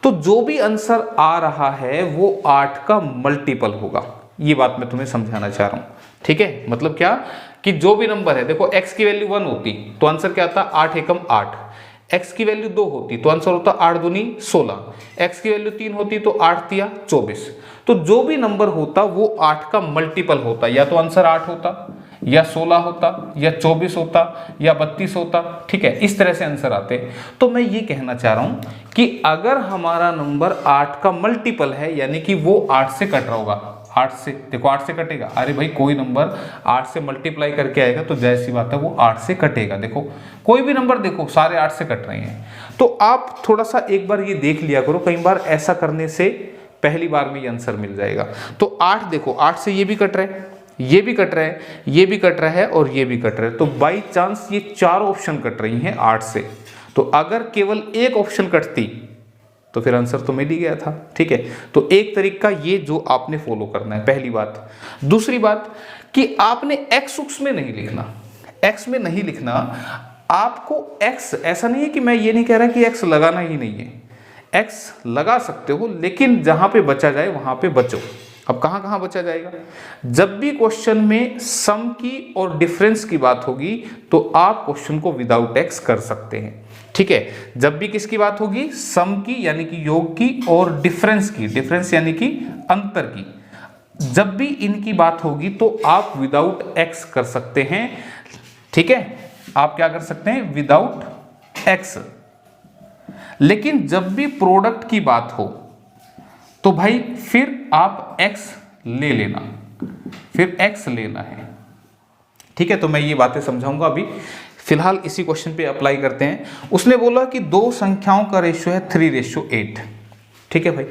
तो जो भी आंसर आ रहा है वो 8 का मल्टीपल होगा, ये बात मैं तुम्हें समझाना चाह रहा हूं। ठीक है, मतलब क्या कि जो भी नंबर है, देखो x की वैल्यू 1 होती तो आंसर क्या आता 8 एकम 8, x की वैल्यू 2 होती तो आंसर होता 8 दूनी 16, x की वैल्यू 3 होती तो 8 तिया 24। तो जो भी नंबर होता वो 8 का मल्टीपल होता, या तो आंसर 8 होता, या 16 होता, या 24 होता, या 32 होता। ठीक है, इस तरह से आंसर आते। तो मैं ये कहना चाह रहा हूं कि अगर हमारा नंबर 8 का मल्टीपल है, यानी कि वो 8 से कट रहा होगा, 8 से, देखो 8 से कटेगा, अरे भाई कोई नंबर 8 से मल्टीप्लाई करके आएगा तो जाहिर सी बात है वो 8 से कटेगा। देखो कोई भी नंबर देखो सारे 8 से कट रहे हैं, तो आप थोड़ा सा एक बार ये देख लिया करो, कई बार ऐसा करने से पहली बार में ये आंसर मिल जाएगा। तो 8 देखो, 8 से ये भी कट रहा है, ये भी कट रहा है, ये भी कट रहा है और ये भी कट रहा है, तो बाई चांस ये 4 ऑप्शन कट रही हैं 8 से। तो अगर केवल एक ऑप्शन कटती तो फिर आंसर तो मिल ही गया था। ठीक है, तो एक तरीका ये जो आपने फॉलो करना है, पहली बात। दूसरी बात कि आपने x में नहीं लिखना, x में नहीं लिखना, आपको x, ऐसा नहीं है कि मैं ये नहीं कह रहा कि x लगाना ही नहीं है, x लगा सकते हो, लेकिन जहां पे बचा जाए वहां पे बचो। अब कहां कहां बचा जाएगा, जब भी क्वेश्चन में सम की और डिफरेंस की बात होगी तो आप क्वेश्चन को विदाउट x कर सकते हैं। ठीक है, जब भी किसकी बात होगी, सम की यानी कि योग की, और डिफरेंस की, डिफरेंस यानी कि अंतर की, जब भी इनकी बात होगी तो आप विदाउट x कर सकते हैं। ठीक है, आप क्या कर सकते हैं, विदाउट x। लेकिन जब भी प्रोडक्ट की बात हो तो भाई फिर आप x ले लेना, फिर x लेना है। ठीक है, तो मैं ये बातें समझाऊंगा, अभी फिलहाल इसी क्वेश्चन पे अप्लाई करते हैं। उसने बोला कि दो संख्याओं का रेशियो है 3:8। ठीक है भाई,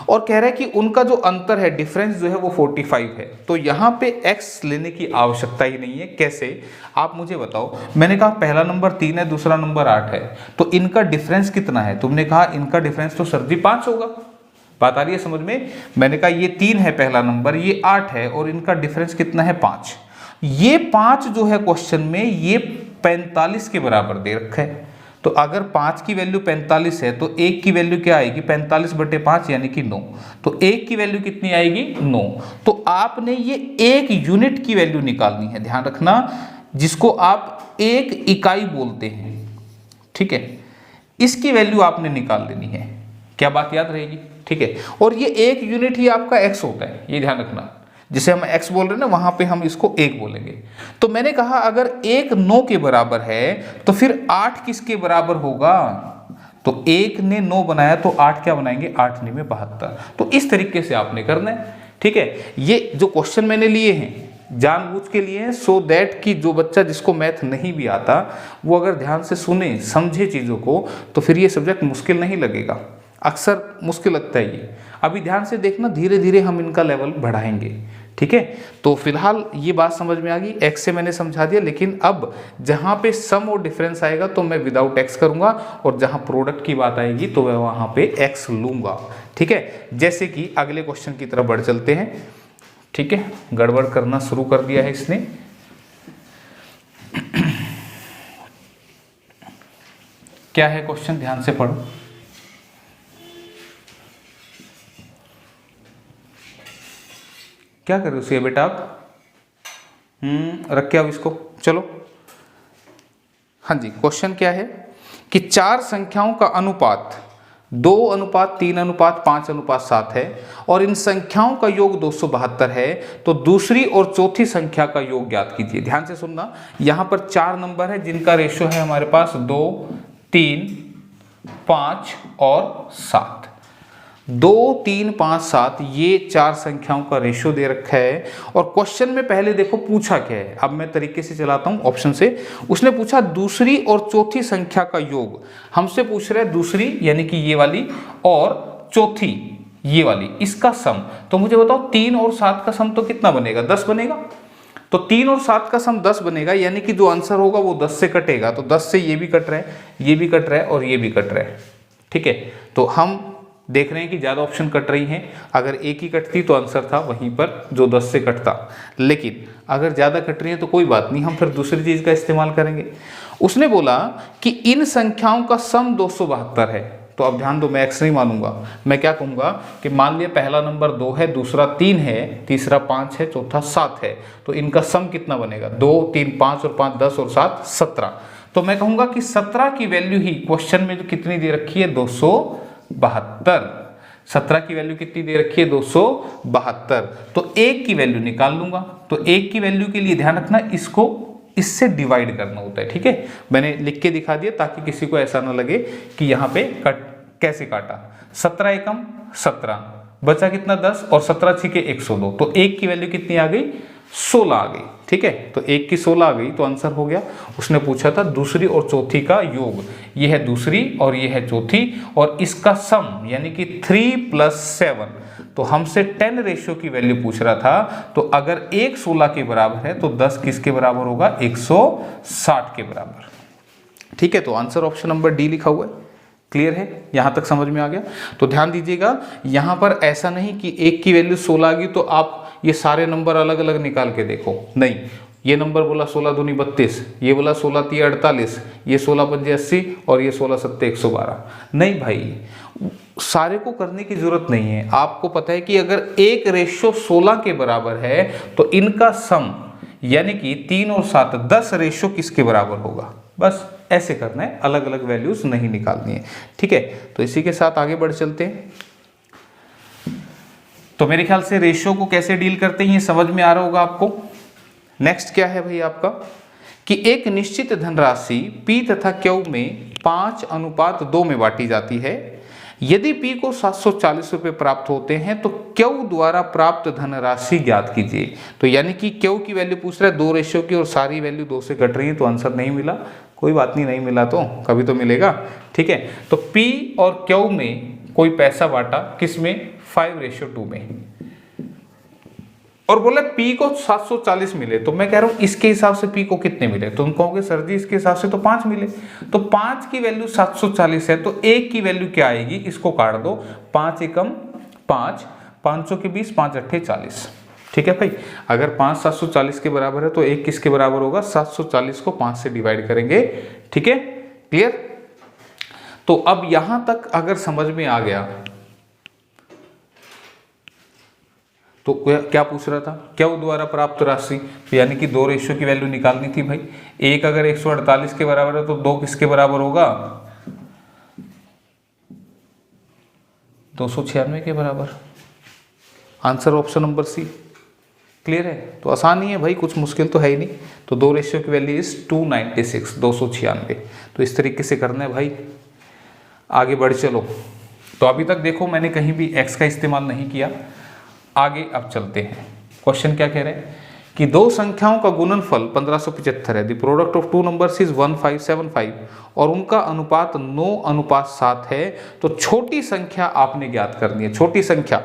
और कह रहा है कि उनका जो अंतर है, डिफरेंस जो है वो 45 है, तो यहाँ पे x लेने की आवश्यकता ही नहीं है। कैसे, आप मुझे बताओ। मैंने कहा पहला नंबर 3 है, दूसरा नंबर 8 है, तो इनका डिफरेंस कितना है, तुमने कहा इनका डिफरेंस तो सर जी 5 होगा। बात आ रही है समझ में, मैंने कहा ये 3 है पहला नंबर, ये 8 है, और इनका डिफरेंस कितना है 5। ये 5 जो है क्वेश्चन में ये 45 के बराबर दे रखा है, तो अगर 5 की वैल्यू 45 है तो 1 की वैल्यू क्या आएगी, 45/5 यानी कि 9। तो 1 की वैल्यू कितनी आएगी, 9। तो आपने ये 1 यूनिट की वैल्यू निकालनी है, ध्यान रखना, जिसको आप 1 इकाई बोलते हैं। ठीक है, इसकी वैल्यू आपने निकाल लेनी है, क्या बात याद रहेगी। ठीक है, और ये 1 यूनिट ही आपका x होता है, ये ध्यान रखना। जिसे हम x बोल रहे हैं ना, वहां पे हम इसको 1 बोलेंगे। तो मैंने कहा अगर 1 9 के बराबर है तो फिर 8 किसके बराबर होगा? तो 1 ने 9 बनाया तो 8 क्या बनाएंगे? 8 9 में 72। तो इस तरीके से आपने करना है, ठीक है। ये जो क्वेश्चन मैंने लिए हैं जानबूझ के लिए हैं, सो दैट कि जो बच्चा जिसको मैथ नहीं भी आता वो अगर ध्यान से सुने समझे चीज़ों को तो फिर ये सब्जेक्ट मुश्किल नहीं लगेगा। अक्सर मुश्किल लगता है ये। अभी ध्यान से देखना, धीरे धीरे हम इनका लेवल बढ़ाएंगे, ठीक है। तो फिलहाल ये बात समझ में आ गई, एक्स से मैंने समझा दिया, लेकिन अब जहाँ पे सम और डिफरेंस आएगा तो मैं विदाउट एक्स करूँगा, और जहाँ प्रोडक्ट की बात आएगी तो मैं वहाँ पे एक्स लूँगा, ठीक है। जैसे कि अगले क्वेश्चन की तरफ बढ़ चलते हैं, ठीक है। गड़बड़ करना शुरू कर दिया है इसने। क्या है क्वेश्चन? ध्यान से पढ़ो। क्या कर रहे हो बेटा आप? रख के आओ इसको, चलो। हाँ जी, क्वेश्चन क्या है कि 4 संख्याओं का अनुपात 2:3:5:7 है और इन संख्याओं का योग 272 है, तो दूसरी और चौथी संख्या का योग ज्ञात कीजिए। ध्यान से सुनना, यहां पर 4 नंबर है जिनका रेशियो है हमारे पास 2, 3, 5 और 7। 2, 3, 5, 7 ये 4 संख्याओं का रेशियो दे रखा है। और क्वेश्चन में पहले देखो पूछा क्या है, अब मैं तरीके से चलाता हूं ऑप्शन से। उसने पूछा दूसरी और चौथी संख्या का योग, हमसे पूछ रहा है दूसरी यानी कि ये वाली और चौथी ये वाली, इसका सम। तो मुझे बताओ 3 और 7 का सम तो कितना बनेगा? 10 बनेगा। तो 3 और 7 का सम 10 बनेगा, यानी कि जो आंसर होगा वो 10 से कटेगा। तो 10 से ये भी कट रहा है, ये भी कट रहा है और ये भी कट रहा है, ठीक है। तो हम देख रहे हैं कि ज़्यादा ऑप्शन कट रही हैं। अगर एक ही कटती तो आंसर था वहीं पर जो 10 से कटता, लेकिन अगर ज़्यादा कट रही है तो कोई बात नहीं, हम फिर दूसरी चीज़ का इस्तेमाल करेंगे। उसने बोला कि इन संख्याओं का सम 272 है। तो अब ध्यान दो, मैं एक्स नहीं मानूंगा, मैं क्या कहूँगा कि मान लिया पहला नंबर 2 है, दूसरा 3 है, तीसरा 5 है, चौथा 7 है, तो इनका सम कितना बनेगा? 2, 3, 5 और 5 10 और 7 17। तो मैं कहूँगा कि 17 की वैल्यू ही क्वेश्चन में जो कितनी दे रखी है 272। 17 की वैल्यू कितनी दे रखी है 272। तो 1 की वैल्यू निकाल लूंगा। तो 1 की वैल्यू के लिए ध्यान रखना इसको इससे डिवाइड करना होता है, ठीक है। मैंने लिख के दिखा दिया ताकि किसी को ऐसा ना लगे कि यहाँ पे कैसे काटा। 17 एकम 17, बचा कितना 10 और 17 छिके 102। तो 1 की वैल्यू कितनी आ गई? 16 आ गई, ठीक है। तो 1 की 16 आ गई तो आंसर हो गया। उसने पूछा था दूसरी और चौथी का योग, ये है दूसरी और ये है चौथी, और इसका सम यानी कि 3 + 7। तो हमसे 10 रेशियो की वैल्यू पूछ रहा था। तो अगर 1 16 के बराबर है तो 10 किसके बराबर होगा? 160 के बराबर, ठीक है। तो आंसर ऑप्शन नंबर डी लिखा हुआ है। क्लियर है? यहां तक समझ में आ गया? तो ध्यान दीजिएगा, यहां पर ऐसा नहीं कि 1 की वैल्यू 16 आ गई तो आप ये सारे नंबर अलग अलग निकाल के देखो, नहीं। ये नंबर बोला 16 दूनी 32, ये बोला 16 तिया 48, ये 16 पंजे 80 और ये 16 सत्ते 112। नहीं भाई, सारे को करने की जरूरत नहीं है। आपको पता है कि अगर 1 रेशियो 16 के बराबर है तो इनका सम यानी कि 3 और 7 10 रेशियो किसके बराबर होगा? बस ऐसे करना है, अलग अलग वैल्यूज नहीं निकालनी है, ठीक है। तो इसी के साथ आगे बढ़ चलते हैं। तो मेरे ख्याल से रेशियो को कैसे डील करते हैं ये समझ में आ रहा होगा आपको। नेक्स्ट क्या है भाई आपका कि एक निश्चित धनराशि P तथा Q में 5:2 में बांटी जाती है। यदि P को 740 रुपये प्राप्त होते हैं तो Q द्वारा प्राप्त धनराशि ज्ञात कीजिए। तो यानी कि Q की वैल्यू पूछ रहा है 2 रेशियो की और सारी वैल्यू 2 से कट रही है, तो आंसर नहीं मिला। कोई बात नहीं, नहीं मिला तो कभी तो मिलेगा, ठीक है। तो P और Q में कोई पैसा बांटा, किस में? 5:2 में, और बोला P को 740 मिले। तो मैं कह रहा हूं इसके हिसाब से P को कितने मिले? तुम कहोगे सर जी इसके हिसाब से तो 5 मिले। तो 5 की वैल्यू 740 है तो 1 की वैल्यू क्या आएगी? इसको काट दो, 5 एकम 5, 500 के 20, 5 अट्ठे 40, ठीक है भाई। अगर 5 740 के बराबर है तो 1 किसके बराबर होगा? 740 को 5 से डिवाइड करेंगे, ठीक है। क्लियर? तो अब यहां तक अगर समझ में आ गया तो क्या पूछ रहा था? Q द्वारा प्राप्त राशि, यानी कि 2 रेशियो की वैल्यू निकालनी थी भाई। 1 अगर 148 के बराबर है तो 2 किसके बराबर होगा? 296 के बराबर। Answer option number C. Clear है? तो आसान ही है भाई, कुछ मुश्किल तो है ही नहीं। तो 2 रेशियो की वैल्यू इज 296, 296। तो इस तरीके से करना है भाई, आगे बढ़ चलो। तो अभी तक देखो मैंने कहीं भी x का इस्तेमाल नहीं किया। आगे अब चलते हैं, क्वेश्चन क्या कह रहे हैं कि दो संख्याओं का गुणनफल 1575 है, the product of two numbers is 1575 और उनका अनुपात 9:7 है। तो छोटी संख्या आपने ज्ञात करनी है। छोटी संख्या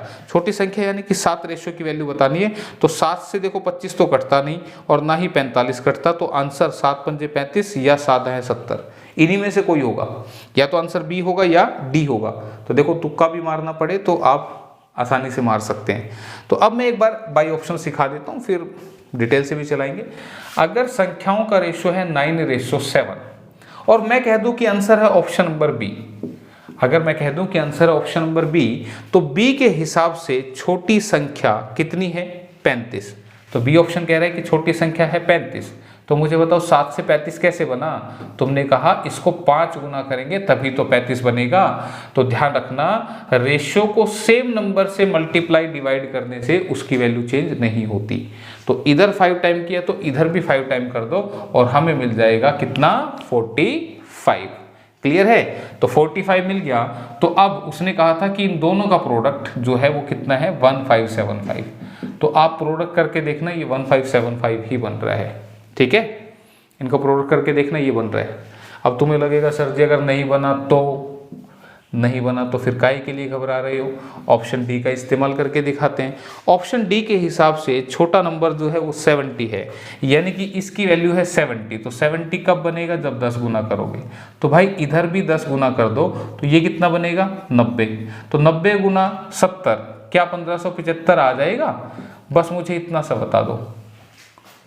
यानी कि 7 रेशियो की वैल्यू बतानी है। तो 7 से देखो 25 तो कटता नहीं और ना ही 45 कटता, तो आंसर 7 पंजे 35 या 7 है 70, इन्हीं में से कोई होगा, या तो आंसर बी होगा या डी होगा। तो देखो तुक्का भी मारना पड़े तो आप आसानी से मार सकते हैं। तो अब मैं एक बार बाई ऑप्शन सिखा देता हूँ, फिर डिटेल से भी चलाएंगे। अगर संख्याओं का रेशियो है 9:7 और मैं कह दूं कि आंसर है ऑप्शन नंबर बी, अगर मैं कह दूं कि आंसर है ऑप्शन नंबर बी, तो बी के हिसाब से छोटी संख्या कितनी है? 35। तो बी ऑप्शन कह रहा है कि छोटी संख्या है 35। तो मुझे बताओ 7 से 35 कैसे बना? तुमने कहा इसको 5 गुना करेंगे तभी तो 35 बनेगा। तो ध्यान रखना, रेशियो को सेम नंबर से मल्टीप्लाई डिवाइड करने से उसकी वैल्यू चेंज नहीं होती। तो इधर 5 टाइम किया तो इधर भी 5 टाइम कर दो और हमें मिल जाएगा कितना? 45। क्लियर है? तो 45 मिल गया। तो अब उसने कहा था कि इन दोनों का प्रोडक्ट जो है वो कितना है? 1575। तो आप प्रोडक्ट करके देखना, ये 1575 ही बन रहा है। ठीक है, इनको प्रोडक्ट करके देखना, ये बन रहा है। अब तुम्हें लगेगा सर जी अगर नहीं बना तो फिर काहे के लिए घबरा रहे हो? ऑप्शन डी का इस्तेमाल करके दिखाते हैं। ऑप्शन डी के हिसाब से छोटा नंबर जो है वो 70 है, यानी कि इसकी वैल्यू है 70। तो 70 कब बनेगा? जब 10 गुना करोगे। तो भाई इधर भी 10 गुना कर दो तो ये कितना बनेगा? 90। तो 90 गुना 70 क्या 1575 आ जाएगा? बस मुझे इतना सा बता दो।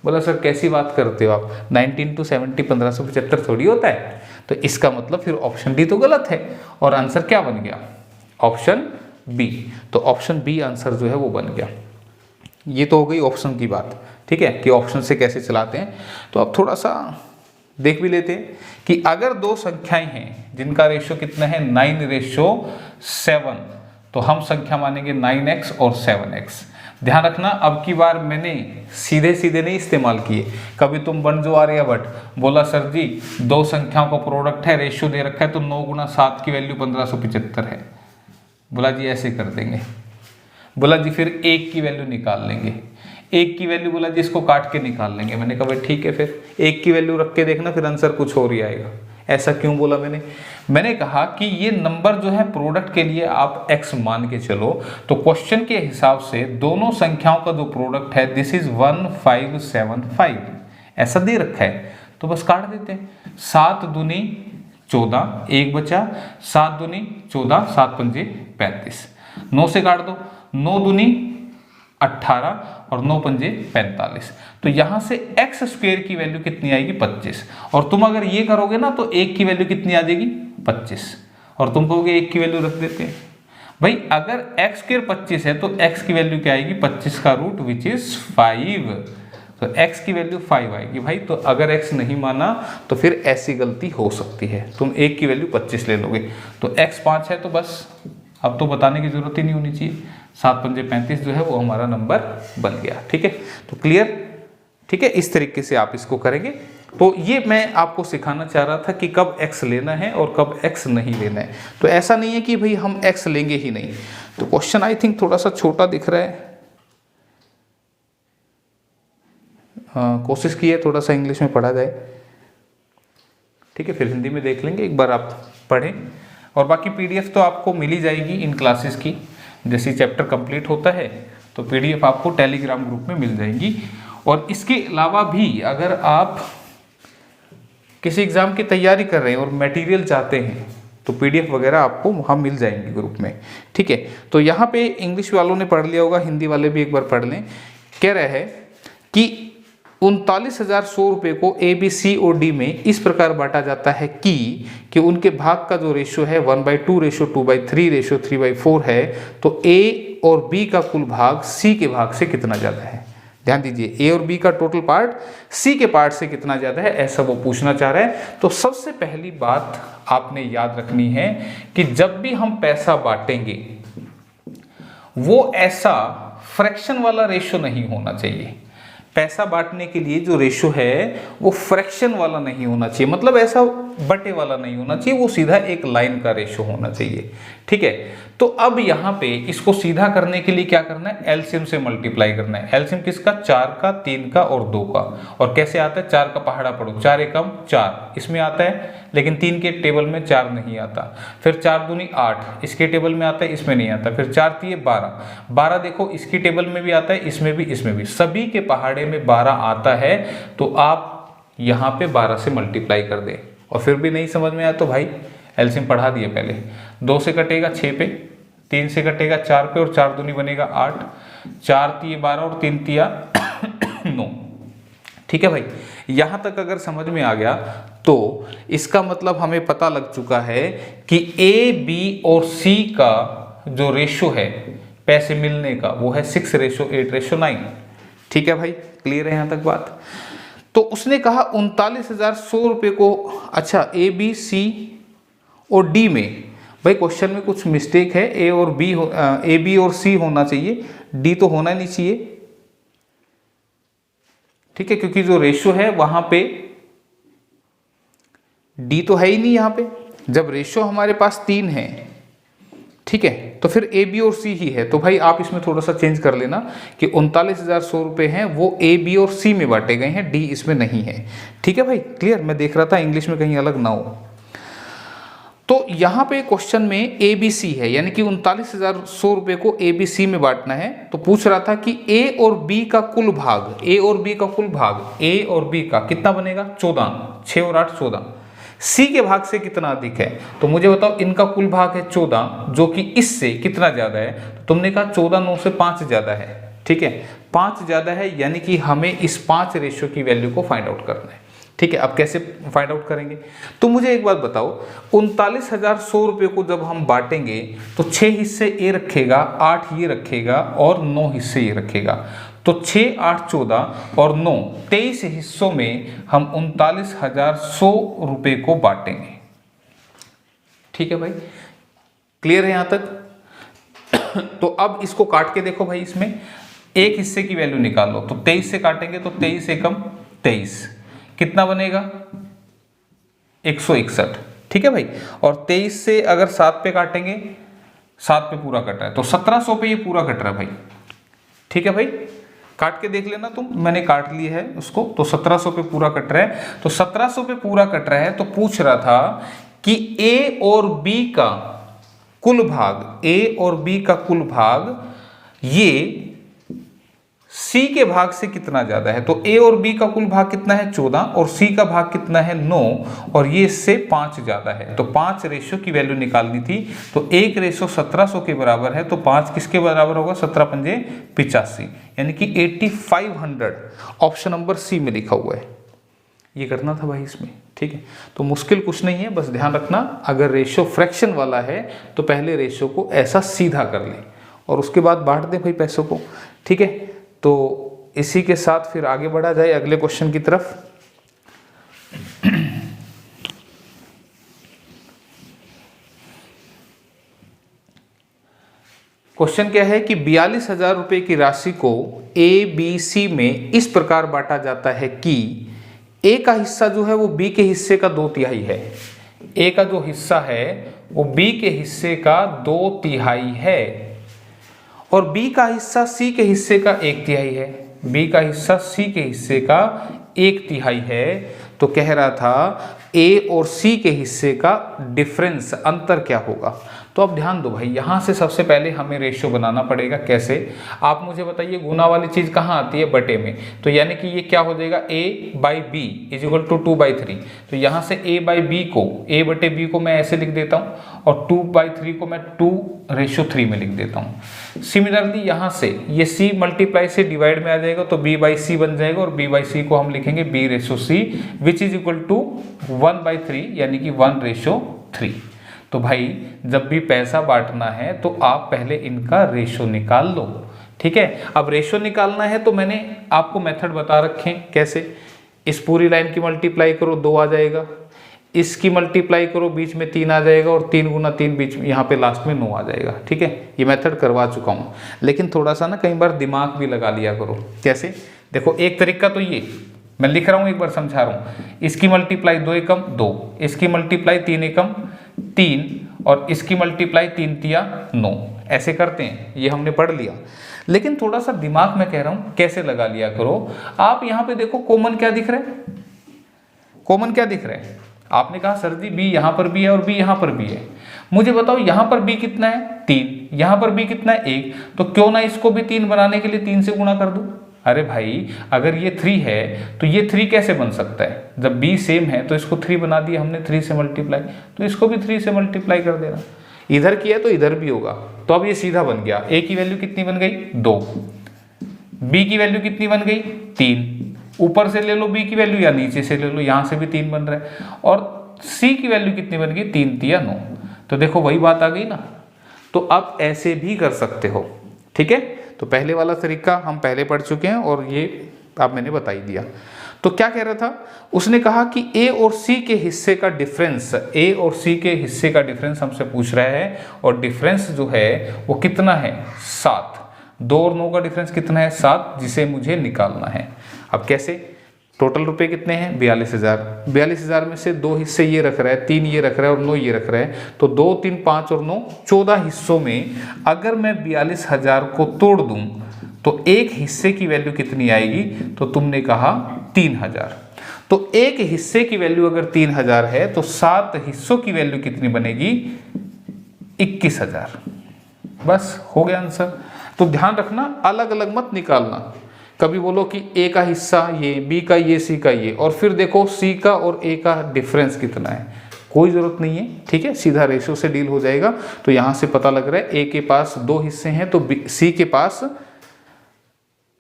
बोला सर कैसी बात करते हो आप, 19 × 70 1575 थोड़ी होता है। तो इसका मतलब फिर ऑप्शन डी तो गलत है और आंसर क्या बन गया? Option B. तो ऑप्शन बी आंसर जो है वो बन गया। ये तो हो गई ऑप्शन की बात, ठीक है, कि ऑप्शन से कैसे चलाते हैं। तो अब थोड़ा सा देख भी लेते हैं कि अगर दो संख्याएं हैं जिनका रेशियो कितना है? 9:7, तो हम संख्या मानेंगे 9x और 7x। ध्यान रखना, अब की बार मैंने सीधे सीधे नहीं इस्तेमाल किए। कभी तुम बन जो आर्यभट्ट बोला सर जी दो संख्याओं का प्रोडक्ट है, रेशियो दे रखा है, तो 9 × 7 की वैल्यू 1575 है। बोला जी ऐसे कर देंगे। बोला जी फिर 1 की वैल्यू निकाल लेंगे। 1 की वैल्यू बोला जी इसको काट के निकाल लेंगे। मैंने कहा भाई ठीक है, फिर 1 की वैल्यू रख के देखना, फिर आंसर कुछ और ही आएगा। ऐसा क्यों बोला मैंने कहा कि ये नंबर जो है प्रोडक्ट के लिए आप x मान के चलो। तो क्वेश्चन के हिसाब से दोनों संख्याओं का जो प्रोडक्ट है दिस इज 1575 ऐसा दे रखा है। तो बस काट देते हैं। 7 दूनी 14, 1 बचा, 7 दूनी 14, 7 पंजे 35। 9 से काट दो, 9 दूनी 18 और 9 पंजे 45। तो यहां से x स्क्वायर की वैल्यू कितनी आएगी? 25। और तुम अगर ये करोगे ना तो 1 की वैल्यू कितनी आ जाएगी? 25। और तुम कहोगे 1 की वैल्यू रख देते हैं। भाई अगर x स्क्वायर 25 है तो x की वैल्यू क्या आएगी? 25 का रूट विच इज 5। तो x की वैल्यू 5 आएगी भाई। तो अगर x नहीं माना तो फिर ऐसी गलती हो सकती है, तुम 1 की वैल्यू 25 ले लोगे। तो x 5 है तो बस अब तो बताने की जरूरत ही नहीं होनी चाहिए। 7 पंजे 35 जो है वो हमारा नंबर बन गया। ठीक है, तो क्लियर? ठीक है, इस तरीके से आप इसको करेंगे। तो ये मैं आपको सिखाना चाह रहा था कि कब x लेना है और कब x नहीं लेना है। तो ऐसा नहीं है कि भाई हम x लेंगे ही नहीं। तो क्वेश्चन आई थिंक थोड़ा सा छोटा दिख रहा है। कोशिश की है थोड़ा सा इंग्लिश में पढ़ा जाए। ठीक है, फिर हिंदी में देख लेंगे, एक बार आप पढ़ें। और बाकी PDF तो आपको मिल ही जाएगी इन क्लासेस की। जैसे चैप्टर कंप्लीट होता है तो PDF आपको टेलीग्राम ग्रुप में मिल जाएंगी। और इसके अलावा भी अगर आप किसी एग्ज़ाम की तैयारी कर रहे हैं और मटेरियल चाहते हैं तो PDF वगैरह आपको वहाँ मिल जाएंगे ग्रुप में। ठीक है, तो यहाँ पे इंग्लिश वालों ने पढ़ लिया होगा, हिंदी वाले भी एक बार पढ़ लें। कह रहा है कि 39,100 रुपये को A, B, C और D में इस प्रकार बांटा जाता है कि उनके भाग का जो रेशियो है 1/2 रेशियो 2/3 रेशियो 3/4 है। तो A और B का कुल भाग C के भाग से कितना ज़्यादा है? ध्यान दीजिए, A और B का टोटल पार्ट C के पार्ट से कितना ज़्यादा है, ऐसा वो पूछना चाह रहा है। तो सबसे पहली बात आपने याद रखनी है कि जब भी हम पैसा बांटेंगे वो ऐसा फ्रैक्शन वाला रेशो नहीं होना चाहिए। पैसा बांटने के लिए जो रेशो है वो फ्रैक्शन वाला नहीं होना चाहिए, मतलब ऐसा बटे वाला नहीं होना चाहिए, वो सीधा एक लाइन का रेशो होना चाहिए। ठीक है, तो अब यहाँ पे इसको सीधा करने के लिए क्या करना है, एलसीएम से मल्टीप्लाई करना है। एलसीएम किसका, 4 का, 3 का और 2 का। और कैसे आता है, 4 का पहाड़ा पढ़ो, 4 एकम 4 इसमें आता है, लेकिन 3 के टेबल में 4 नहीं आता। फिर 4 दूनी 8 इसके टेबल में आता है, इसमें नहीं आता। फिर 4 तिये 12, 12 देखो इसकी टेबल में भी आता है, इसमें भी, इसमें भी, सभी के पहाड़े में 12 आता है। तो आप यहाँ पे 12 से मल्टीप्लाई कर दें। और फिर भी नहीं समझ में आया तो भाई एलसीएम पढ़ा दिए पहले। 2 से कटेगा 6 पे, 3 से कटेगा 4 पे, और 4 दूनी बनेगा 8, 4 तिये 12 और 3 तिया 9। ठीक है भाई, यहां तक अगर समझ में आ गया तो इसका मतलब हमें पता लग चुका है कि ए, बी और सी का जो रेशो है पैसे मिलने का वो है 6:8:9। ठीक है भाई, क्लियर है यहां तक बात। तो उसने कहा 39,100 रुपये को, अच्छा ए, बी, सी और डी में, भाई क्वेश्चन में कुछ मिस्टेक है, ए और बी ए, बी और सी होना चाहिए, डी तो होना नहीं चाहिए। ठीक है, क्योंकि जो रेशो है वहां पे डी तो है ही नहीं यहाँ पे। जब रेशो हमारे पास 3 है, ठीक है, तो फिर ए, बी और सी ही है। तो भाई आप इसमें थोड़ा सा चेंज कर लेना कि 39,100 रुपये हैं वो ए, बी और सी में बांटे गए हैं, डी इसमें नहीं है। ठीक है भाई, क्लियर। मैं देख रहा था इंग्लिश में कहीं अलग ना हो। तो यहाँ पे क्वेश्चन में ए, बी, सी है, यानी कि 39,100 रुपये को ए, बी, सी में बांटना है। तो पूछ रहा था कि ए और बी का कुल भाग, ए और बी का कुल भाग, ए और बी का कितना बनेगा, 14, 6 और 8 14। सी के भाग से कितना अधिक है, तो मुझे बताओ, इनका कुल भाग है 14, जो कि इससे कितना ज्यादा है, तो तुमने कहा 14 9 से 5 ज्यादा है। ठीक है, 5 ज्यादा है, यानी कि हमें इस 5 रेशियो की वैल्यू को फाइंड आउट करना है। ठीक है, अब कैसे फाइंड आउट करेंगे, तो मुझे एक बात बताओ, 39,100 रुपये को जब हम बांटेंगे तो 6 हिस्से ए रखेगा, 8 ये रखेगा और 9 हिस्से ये रखेगा। तो 6, 8, 14 और 9, 23 हिस्सों में हम 39,100 रुपये को बांटेंगे। ठीक है भाई, क्लियर है यहां तक। तो अब इसको काट के देखो भाई, इसमें एक हिस्से की वैल्यू निकाल लो। तो 23 से काटेंगे तो 23 एकम 23, कितना बनेगा, 161। ठीक है भाई, और 23 से अगर 7 पे काटेंगे, 7 पे पूरा कट रहा है, तो 1700 पे ये पूरा कट रहा है भाई। ठीक है भाई, काट के देख लेना तुम, मैंने काट लिया है उसको। तो 1700 पे पूरा कट रहा है, तो 1700 पे पूरा कट रहा है। तो पूछ रहा था कि ए और बी का कुल भाग, ए और बी का कुल भाग ये सी के भाग से कितना ज्यादा है। तो ए और बी का कुल भाग कितना है, 14, और सी का भाग कितना है, 9, और ये इससे 5 ज्यादा है। तो 5 रेशो की वैल्यू निकालनी थी, तो 1 रेशो 1700 के बराबर है, तो 5 किसके बराबर होगा, 17 पंजे 85, यानी कि 8500 ऑप्शन नंबर सी में लिखा हुआ है। ये करना था भाई इसमें। ठीक है, तो मुश्किल कुछ नहीं है, बस ध्यान रखना, अगर रेशो फ्रैक्शन वाला है तो पहले रेशो को ऐसा सीधा कर ले और उसके बाद बांट दे भाई पैसों को। ठीक है, तो इसी के साथ फिर आगे बढ़ा जाए अगले क्वेश्चन की तरफ। क्वेश्चन क्या है कि 42,000 रुपये की राशि को ए, बी, सी में इस प्रकार बांटा जाता है कि ए का हिस्सा जो है वो बी के हिस्से का 2/3 है। ए का जो हिस्सा है वो बी के हिस्से का 2/3 है, और बी का हिस्सा सी के हिस्से का 1/3 है। बी का हिस्सा सी के हिस्से का 1/3 है। तो कह रहा था ए और सी के हिस्से का डिफरेंस, अंतर क्या होगा। तो अब ध्यान दो भाई, यहाँ से सबसे पहले हमें रेशियो बनाना पड़ेगा। कैसे, आप मुझे बताइए, गुना वाली चीज़ कहाँ आती है, बटे में। तो यानी कि ये क्या हो जाएगा, a/b = 2/3। तो यहाँ से a/b को, a/b को मैं ऐसे लिख देता हूँ, और 2/3 को मैं 2:3 में लिख देता हूँ। सिमिलरली यहाँ से ये c मल्टीप्लाई से डिवाइड में आ जाएगा, तो b/c बन जाएगा, और b/c को हम लिखेंगे b/c which is equal to 1/3, यानी कि 1:3। तो भाई जब भी पैसा बांटना है तो आप पहले इनका रेशो निकाल लो। ठीक है, अब रेशो निकालना है तो मैंने आपको मेथड बता रखे हैं कैसे। इस पूरी लाइन की मल्टीप्लाई करो, 2 आ जाएगा। इसकी मल्टीप्लाई करो, बीच में 3 आ जाएगा, और 3 गुना 3 बीच में यहाँ पे लास्ट में 9 आ जाएगा। ठीक है, ये मेथड करवा चुका हूँ, लेकिन थोड़ा सा ना कई बार दिमाग भी लगा लिया करो। कैसे? देखो, एक तरीका तो ये मैं लिख रहा हूँ, एक बार समझा रहा हूँ। इसकी मल्टीप्लाई 2 एकम 2, इसकी मल्टीप्लाई 3 एकम 3, और इसकी मल्टीप्लाई 3 तिया 9, ऐसे करते हैं। ये हमने पढ़ लिया, लेकिन थोड़ा सा दिमाग में कह रहा हूँ कैसे लगा लिया करो। आप यहाँ पे देखो, कॉमन क्या दिख रहा है? कॉमन क्या दिख रहा है? आपने कहा सर जी बी यहाँ पर भी है और बी यहाँ पर भी है। मुझे बताओ यहाँ पर बी कितना है? 3। यहाँ पर बी कितना है? 1। तो क्यों ना इसको भी 3 बनाने के लिए 3 से गुणा कर दूं? अरे भाई, अगर ये 3 है तो ये 3 कैसे बन सकता है? जब b सेम है तो इसको 3 बना दिया हमने 3 से मल्टीप्लाई, तो इसको भी 3 से मल्टीप्लाई कर देना। इधर किया तो इधर भी होगा, तो अब ये सीधा बन गया। a की वैल्यू कितनी बन गई? 2। b की वैल्यू कितनी बन गई? 3। ऊपर से ले लो b की वैल्यू या नीचे से ले लो, यहां से भी 3 बन रहा है। और c की वैल्यू कितनी बन गई? 3 तिया 9। तो देखो वही बात आ गई ना। तो अब ऐसे भी कर सकते हो। ठीक है, तो पहले वाला तरीका हम पहले पढ़ चुके हैं और ये अब मैंने बता ही दिया। तो क्या कह रहा था? उसने कहा कि a और c के हिस्से का डिफरेंस, a और c के हिस्से का डिफरेंस हमसे पूछ रहा है, और डिफरेंस जो है वो कितना है? 7। 2 और 9 का डिफरेंस कितना है? 7, जिसे मुझे निकालना है। अब कैसे? टोटल रुपए कितने हैं? 42,000। 42,000 में से 2 हिस्से ये रख रहा है, 3 ये रख रहा है और 9 ये रख रहा है। तो 2, 3, 5 और 9, 14 हिस्सों में अगर मैं 42,000 को तोड़ दूं तो एक हिस्से की वैल्यू कितनी आएगी? तो तुमने कहा 3,000। तो एक हिस्से की वैल्यू अगर 3,000 है तो 7 हिस्सों की वैल्यू कितनी बनेगी? 21,000। बस हो गया आंसर। तो ध्यान रखना, अलग अलग मत निकालना। कभी बोलो कि a का हिस्सा ये, b का ये, c का ये, और फिर देखो c का और a का डिफरेंस कितना है। कोई जरूरत नहीं है। ठीक है, सीधा रेशो से डील हो जाएगा। तो यहां से पता लग रहा है a के पास 2 हिस्से हैं तो c के पास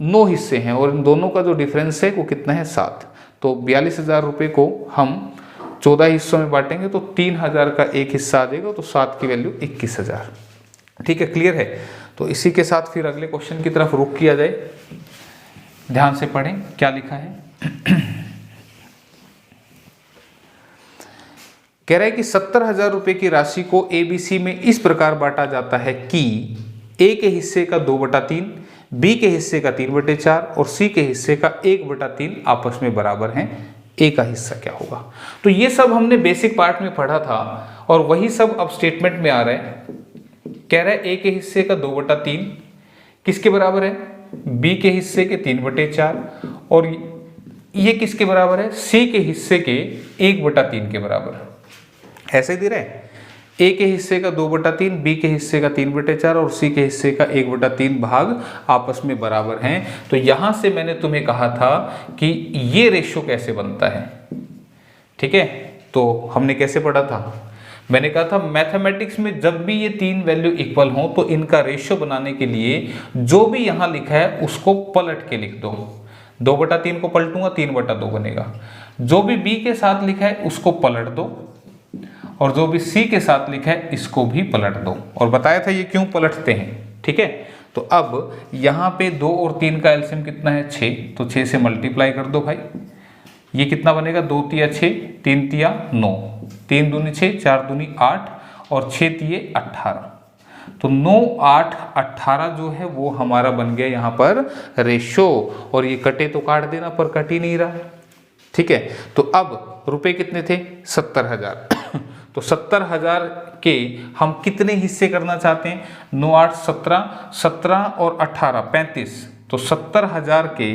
9 हिस्से हैं, और इन दोनों का जो डिफरेंस है वो कितना है? 7। तो 42,000 रुपये को हम 14 हिस्सों में बांटेंगे तो 3,000 का एक हिस्सा आ जाएगा, तो 7 की वैल्यू 21,000। ठीक है, क्लियर है? तो इसी के साथ फिर अगले क्वेश्चन की तरफ रुख किया जाए। ध्यान से पढ़ें क्या लिखा है। कह रहा है कि 70,000 रुपए की राशि को ABC में इस प्रकार बांटा जाता है कि A के हिस्से का 2/3, B के हिस्से का 3/4 और C के हिस्से का 1/3 आपस में बराबर हैं। A का हिस्सा क्या होगा? तो ये सब हमने बेसिक पार्ट में पढ़ा था और वही सब अब स्टेटमेंट में आ रहा है। कह रहा है A के हिस्से का 2/3 किसके बराबर है? B के हिस्से के 3/4, और ये किसके बराबर है? C के हिस्से के 1/3 के बराबर। ऐसे दे रहे हैं, A के हिस्से का 2/3, B के हिस्से का 3/4 और C के हिस्से का 1/3 भाग आपस में बराबर हैं। तो यहां से मैंने तुम्हें कहा था कि ये रेशो कैसे बनता है। ठीक है, तो हमने कैसे पढ़ा था? मैंने कहा था मैथमेटिक्स में जब भी ये 3 वैल्यू इक्वल हो तो इनका रेशियो बनाने के लिए जो भी यहां लिखा है उसको पलट के लिख दो। 2/3 को पलटूंगा 3/2 बनेगा। जो भी B के साथ लिखा है उसको पलट दो, और जो भी C के साथ लिखा है इसको भी पलट दो। और बताया था ये क्यों पलटते हैं। ठीक है, तो अब यहाँ पे 2 और 3 का एलसीएम कितना है? 6। तो 6 से मल्टीप्लाई कर दो भाई। ये कितना बनेगा? 2 तिया 6, 3 तिया 9, 3 दूनी 6, 4 दूनी 8 और 6 तिये 18। तो 9, 8, 18 जो है वो हमारा बन गया यहाँ पर रेशो। और ये कटे तो काट देना, पर कट ही नहीं रहा। ठीक है, तो अब रुपए कितने थे? 70,000। तो 70,000 के हम कितने हिस्से करना चाहते हैं? 9, 8, 17, 17 और 18 35। तो 70,000 के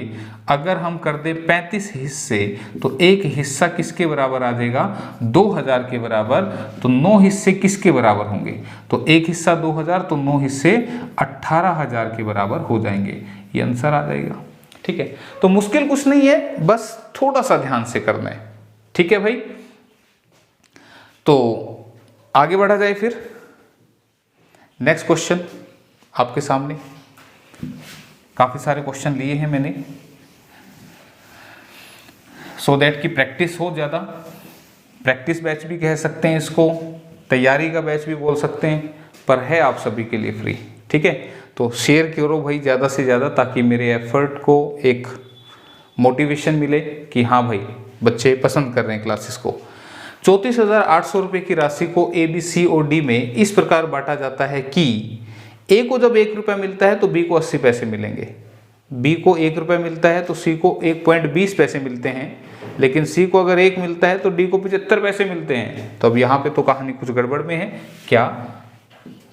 अगर हम कर दे 35 हिस्से तो एक हिस्सा किसके बराबर आ जाएगा? 2,000 के बराबर। तो 9 हिस्से किसके बराबर होंगे? तो एक हिस्सा 2,000, तो 9 हिस्से 18,000 के बराबर हो जाएंगे। ये आंसर आ जाएगा। ठीक है, तो मुश्किल कुछ नहीं है, बस थोड़ा सा ध्यान से करना है। ठीक है भाई, तो आगे बढ़ा जाए फिर। नेक्स्ट क्वेश्चन आपके सामने, काफी सारे क्वेश्चन लिए हैं मैंने, सो दैट की प्रैक्टिस हो ज़्यादा। प्रैक्टिस बैच भी कह सकते हैं इसको, तैयारी का बैच भी बोल सकते हैं, पर है आप सभी के लिए फ्री। ठीक है, तो शेयर करो भाई ज़्यादा से ज़्यादा, ताकि मेरे एफर्ट को एक मोटिवेशन मिले कि हाँ भाई बच्चे पसंद कर रहे हैं क्लासेस को। 34,800 रुपये की राशि को ए, बी, सी और डी में इस प्रकार बांटा जाता है कि ए को जब 1 रुपया मिलता है तो बी को 80 पैसे मिलेंगे, बी को 1 रुपया मिलता है तो सी को 1.20 पैसे मिलते हैं, लेकिन सी को अगर 1 मिलता है तो डी को 75 पैसे मिलते हैं। तो अब यहाँ पे तो कहानी कुछ गड़बड़ में है क्या?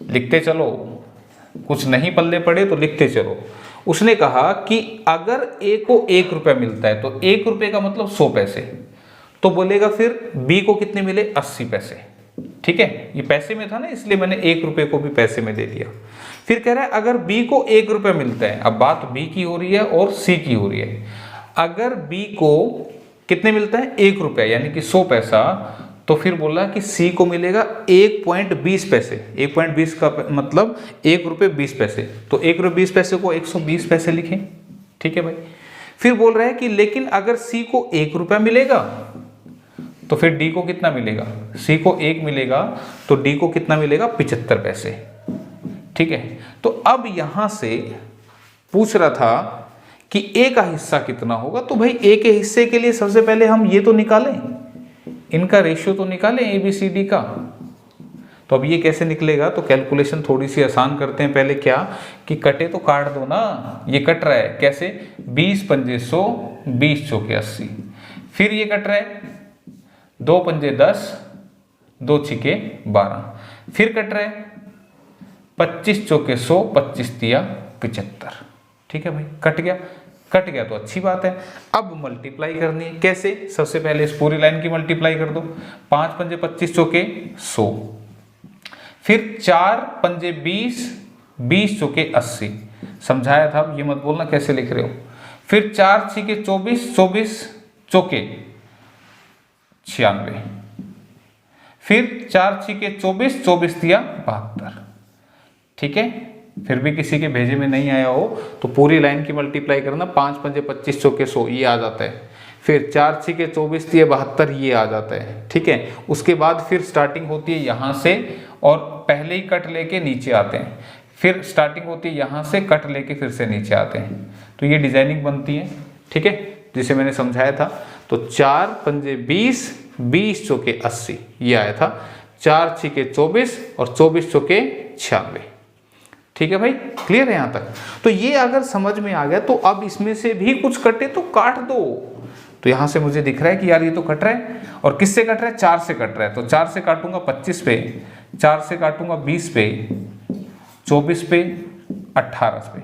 लिखते चलो, कुछ नहीं पल्ले पड़े तो लिखते चलो। उसने कहा कि अगर ए को 1 रुपया मिलता है तो 1 रुपये का मतलब 100 पैसे, तो बोलेगा फिर बी को कितने मिले? 80 पैसे। ठीक है, ये पैसे में था ना, इसलिए मैंने 1 रुपये को भी पैसे में दे दिया। फिर कह रहा है अगर बी को 1 रुपया मिलता है, अब बात बी की हो रही है और सी की हो रही है। अगर बी को कितने मिलता है? 1 रुपया यानी कि 100 पैसा, तो फिर बोला कि सी को मिलेगा 1.20 पैसे। 1.20 का मतलब 1 रुपये 20 पैसे, तो 1 रुपये 20 पैसे को 120 पैसे लिखें। ठीक है भाई। फिर बोल रहा है कि लेकिन अगर सी को 1 रुपया मिलेगा तो फिर डी को कितना मिलेगा? सी को 1 मिलेगा तो डी को कितना मिलेगा? 75 पैसे। ठीक है, तो अब यहां से पूछ रहा था कि ए का हिस्सा कितना होगा। तो भाई ए के हिस्से के लिए सबसे पहले हम ये तो निकालें, इनका रेशियो तो निकालें ए बी सी डी का। तो अब ये कैसे निकलेगा? तो कैलकुलेशन थोड़ी सी आसान करते हैं। पहले क्या कि कटे तो काट दो ना, ये कट रहा है कैसे? 20 पंजे 100, 20 चौके 80। फिर ये कट रहा है 2 पंजे 10, 2 छिके 12। फिर कट रहा है 25 चौके 100, 25 तिया 75। ठीक है भाई, कट गया तो अच्छी बात है। अब मल्टीप्लाई करनी है, कैसे? सबसे पहले इस पूरी लाइन की मल्टीप्लाई कर दो। 5 पंजे 25 चौके 100, फिर 4 पंजे 20, 20 चौके 80। समझाया था, ये मत बोलना कैसे लिख रहे हो। फिर 4 छिके 24, 24 चौके 96। फिर 4 छिके 24, 24 दिया 72। ठीक है, फिर भी किसी के भेजे में नहीं आया हो तो पूरी लाइन की मल्टीप्लाई करना। 5 पंजे 25 चौके 100, ये आ जाता है। फिर 4 छिके 24 दिए 72, ये आ जाता है। ठीक है, उसके बाद फिर स्टार्टिंग होती है यहाँ से और पहले ही कट लेके नीचे आते हैं। फिर स्टार्टिंग होती है यहाँ से, कट लेके फिर से नीचे आते हैं। तो ये डिजाइनिंग बनती है। ठीक है, जिसे मैंने समझाया था। तो 4 पंजे 20, 20 चौके 80, ये आया था। 4 छिके 24 और 24 चौके 96। ठीक है भाई, क्लियर है यहाँ तक? तो ये अगर समझ में आ गया तो अब इसमें से भी कुछ कटे तो काट दो। तो यहाँ से मुझे दिख रहा है कि यार ये तो कट रहा है, और किससे कट रहा है? 4 से कट रहा है। तो 4 से काटूंगा 25 पे, 4 से काटूंगा 20 पे, 24 पे, 18 पे।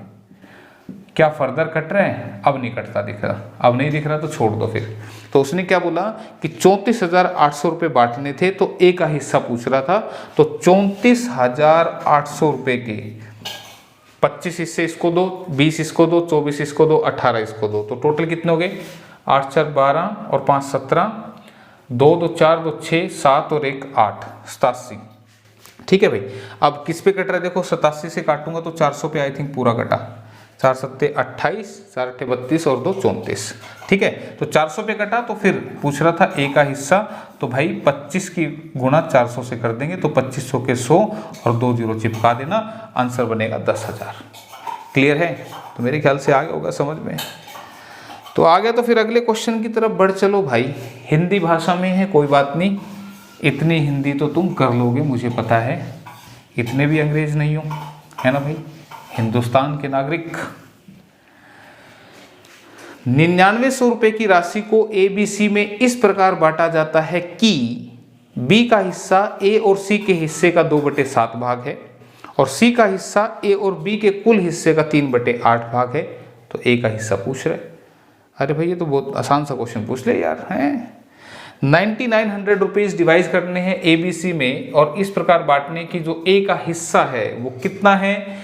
क्या फर्दर कट रहे हैं? अब नहीं कटता दिख रहा, अब नहीं दिख रहा तो छोड़ दो फिर। तो उसने क्या बोला कि 34,800 रुपये बांटने थे, तो ए का हिस्सा पूछ रहा था। तो 34,800 रुपये के 25 हिस्से इसको दो, 20 इसको दो, 24 इसको दो, 18 इसको दो। तो टोटल कितने हो गए? 8 4 12 और 5 17, 2 2 4 2 6 7 और 1 8, 87। ठीक है भाई, अब किस पे कट रहा है? देखो 87 से काटूंगा तो 400 पे आई थिंक पूरा कटा। 4 7 28, 4 8 32 और 2 34। ठीक है, तो 400 पे कटा। तो फिर पूछ रहा था ए का हिस्सा, तो भाई 25 की गुणा 400 से कर देंगे तो 25 चौके 100 और 2 जीरो चिपका देना, आंसर बनेगा 10,000। क्लियर है? तो मेरे ख्याल से आ गया होगा समझ में। तो आ गया तो फिर अगले क्वेश्चन की तरफ बढ़ चलो भाई। हिंदी भाषा में है, कोई बात नहीं, इतनी हिंदी तो तुम कर लोगे मुझे पता है, इतने भी अंग्रेज नहीं हो, है ना भाई, हिंदुस्तान के नागरिक। 9900 रुपये की राशि को ए बी सी में इस प्रकार बांटा जाता है कि बी का हिस्सा ए और सी के हिस्से का 2/7 भाग है और सी का हिस्सा ए और बी के कुल हिस्से का 3/8 भाग है। तो ए का हिस्सा पूछ रहे। अरे भाई ये तो बहुत आसान सा क्वेश्चन पूछ ले यार, हैं। 9900 रुपीज़ डिवाइड करने हैं ए बी सी में और इस प्रकार बांटने की जो ए का हिस्सा है वो कितना है?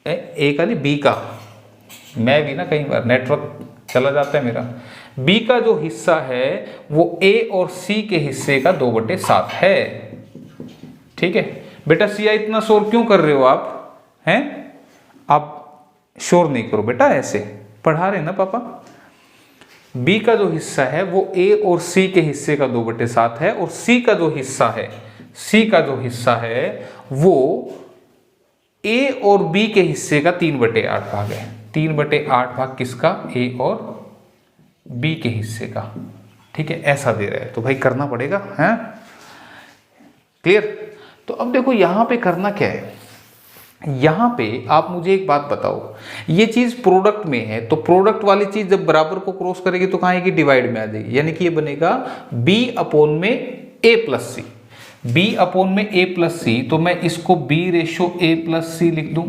ए का नहीं, बी का। मैं भी ना कई बार नेटवर्क चला जाता है मेरा। बी का जो हिस्सा है वो ए और सी के हिस्से का 2/7 है। ठीक है बेटा, सिया इतना शोर क्यों कर रहे हो आप? हैं, आप शोर नहीं करो बेटा, ऐसे पढ़ा रहे ना पापा। बी का जो हिस्सा है वो ए और सी के हिस्से का 2/7 है और सी का जो हिस्सा है वो ए और बी के हिस्से का 3/8 भाग है। 3/8 भाग किसका? ए और बी के हिस्से का। ठीक है, ऐसा दे रहा है तो भाई करना पड़ेगा, है क्लियर। तो अब देखो यहाँ पे करना क्या है, यहाँ पे आप मुझे एक बात बताओ, ये चीज प्रोडक्ट में है तो प्रोडक्ट वाली चीज जब बराबर को क्रॉस करेगी तो कहाँ आएगी, डिवाइड में आ जाएगी, यानी कि ये बनेगा b अपॉन में a plus C, b upon में a प्लस सी, तो मैं इसको b ratio a plus C लिख दूं,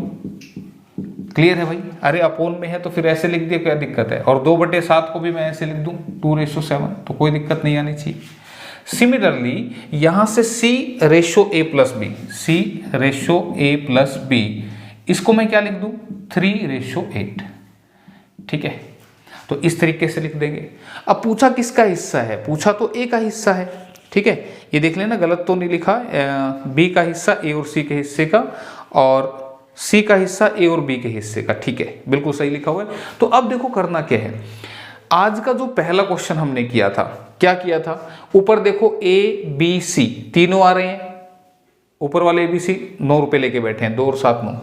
क्लियर है भाई। अरे अपॉन में है तो फिर ऐसे लिख दिया, क्या दिक्कत है, और 2/7 को भी मैं ऐसे लिख दूं 2/7, तो कोई दिक्कत नहीं आनी चाहिए। सिमिलरली यहां से c ratio a plus B, c ratio a plus B, इसको मैं क्या लिख दूं 3/8, ठीक है, तो इस तरीके से लिख देंगे। अब पूछा किसका हिस्सा है, पूछा तो a का हिस्सा है, ठीक है, ये देख लेना गलत तो नहीं लिखा, b का हिस्सा a और c के हिस्से का, और c का हिस्सा a और b के हिस्से का, ठीक है, बिल्कुल सही लिखा हुआ है। तो अब देखो करना क्या है, आज का जो पहला क्वेश्चन हमने किया था, क्या किया था, ऊपर देखो a b c तीनों आ रहे हैं, ऊपर वाले ABC 9 रुपए लेके बैठे हैं, 2 और 7 9,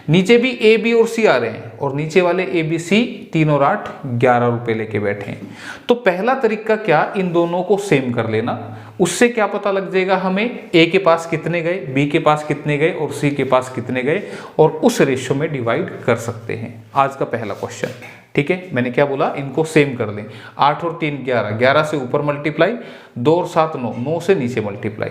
नीचे भी A B और C आ रहे हैं, और नीचे वाले ABC 3 और 8 11 रुपए लेके बैठे हैं। तो पहला तरीका क्या, इन दोनों को सेम कर लेना, उससे क्या पता लग जाएगा हमें A के पास कितने गए, B के पास कितने गए और C के पास कितने गए, और उस रेशियो में डिवाइड कर सकते हैं। आज का पहला क्वेश्चन, ठीक है, मैंने क्या बोला, इनको सेम कर लें, 8 और 3 11, 11 से ऊपर मल्टीप्लाई, 2 और 7 9, 9 से नीचे मल्टीप्लाई,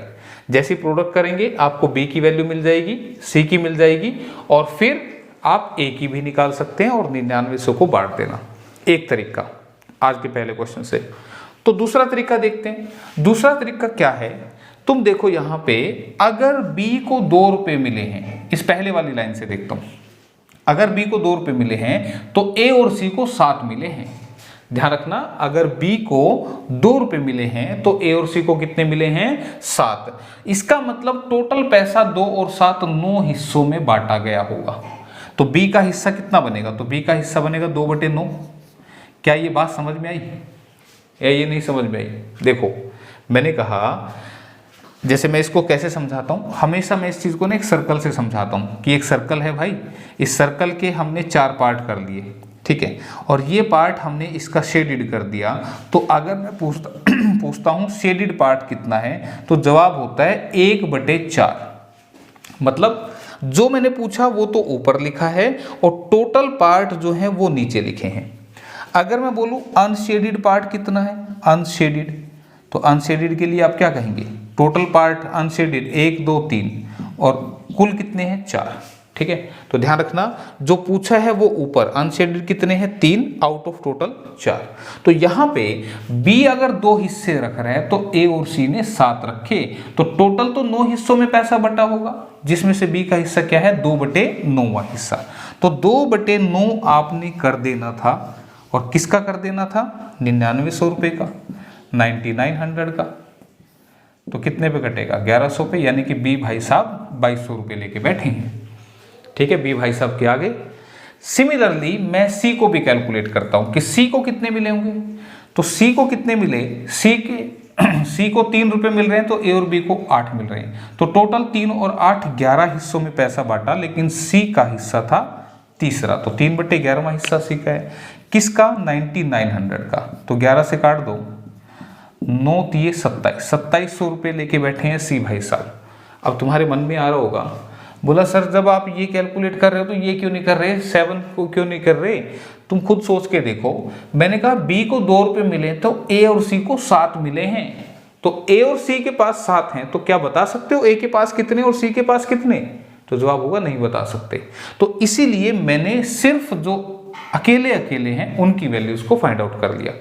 जैसी प्रोडक्ट करेंगे आपको B की वैल्यू मिल जाएगी, C की मिल जाएगी, और फिर आप A की भी निकाल सकते हैं और 9900 को बांट देना, एक तरीका आज के पहले क्वेश्चन से। तो दूसरा तरीका देखते हैं। दूसरा तरीका क्या है, तुम देखो यहाँ पे अगर B को 2 रुपए मिले हैं, इस पहले वाली लाइन से देखता हूँ, अगर B को 2 रुपए मिले हैं तो A और C को 7 मिले हैं। ध्यान रखना, अगर B को 2 रुपए मिले हैं तो A और C को कितने मिले हैं, 7। इसका मतलब टोटल पैसा 2 और 7 9 हिस्सों में बांटा गया होगा। तो B का हिस्सा कितना बनेगा, तो B का हिस्सा बनेगा 2/9। क्या ये बात समझ में आई या ये नहीं समझ में आई? देखो मैंने कहा, जैसे मैं इसको कैसे समझाता हूँ, हमेशा मैं इस चीज़ को ना एक सर्कल से समझाता हूँ कि एक सर्कल है भाई, इस सर्कल के हमने 4 पार्ट कर लिए, ठीक है, और ये पार्ट हमने इसका शेडिड कर दिया। तो अगर मैं पूछता हूँ शेडिड पार्ट कितना है, तो जवाब होता है 1/4। मतलब जो मैंने पूछा वो तो ऊपर लिखा है और टोटल पार्ट जो है वो नीचे लिखे हैं। अगर मैं बोलूँ अनशेडिड पार्ट कितना है, अनशेडिड, तो अनशेडिड के लिए आप क्या कहेंगे, टोटल पार्ट अनशेडिड 1 2 3 और कुल कितने हैं 4, ठीक है। तो ध्यान रखना जो पूछा है वो ऊपर, अनशेडेड कितने हैं 3 आउट ऑफ टोटल 4। तो यहाँ पे B अगर 2 हिस्से रख रहे हैं तो A और C ने 7 रखे, तो टोटल तो 9 हिस्सों में पैसा बटा होगा, जिसमें से B का हिस्सा क्या है 2/9वां हिस्सा। तो 2/9 आपने कर देना था, और किसका कर देना था, 9900 रुपये का, 9900 का। तो कितने पे कटेगा 1100 पे, यानी कि B भाई साहब 2200 रुपये लेके बैठे हैं, ठीक है, B भाई साहब के आगे। सिमिलरली मैं C को भी कैलकुलेट करता हूं कि C को कितने मिले होंगे, तो C को कितने मिले, C को 3 रुपए मिल रहे हैं तो A और B को 8 मिल रहे हैं, तो टोटल 3 और 8 11 हिस्सों में पैसा बांटा, लेकिन C का हिस्सा था तीसरा, तो 3/11वां हिस्सा C का है, किसका 9900 का। तो 11 से काट दो, 9 तिये 2700 रुपये लेके बैठे हैं C भाई साहब। अब तुम्हारे मन में आ रहा होगा, बोला सर जब आप ये कैलकुलेट कर रहे हो तो ये क्यों नहीं कर रहे, 7 को क्यों नहीं कर रहे? तुम खुद सोच के देखो, मैंने कहा B को 2 रुपये मिले तो A और C को 7 मिले हैं, तो A और C के पास 7 हैं, तो क्या बता सकते हो A के पास कितने और C के पास कितने? तो जवाब होगा नहीं बता सकते। तो इसीलिए मैंने सिर्फ जो अकेले हैं उनकी वैल्यूज को फाइंड आउट कर लिया,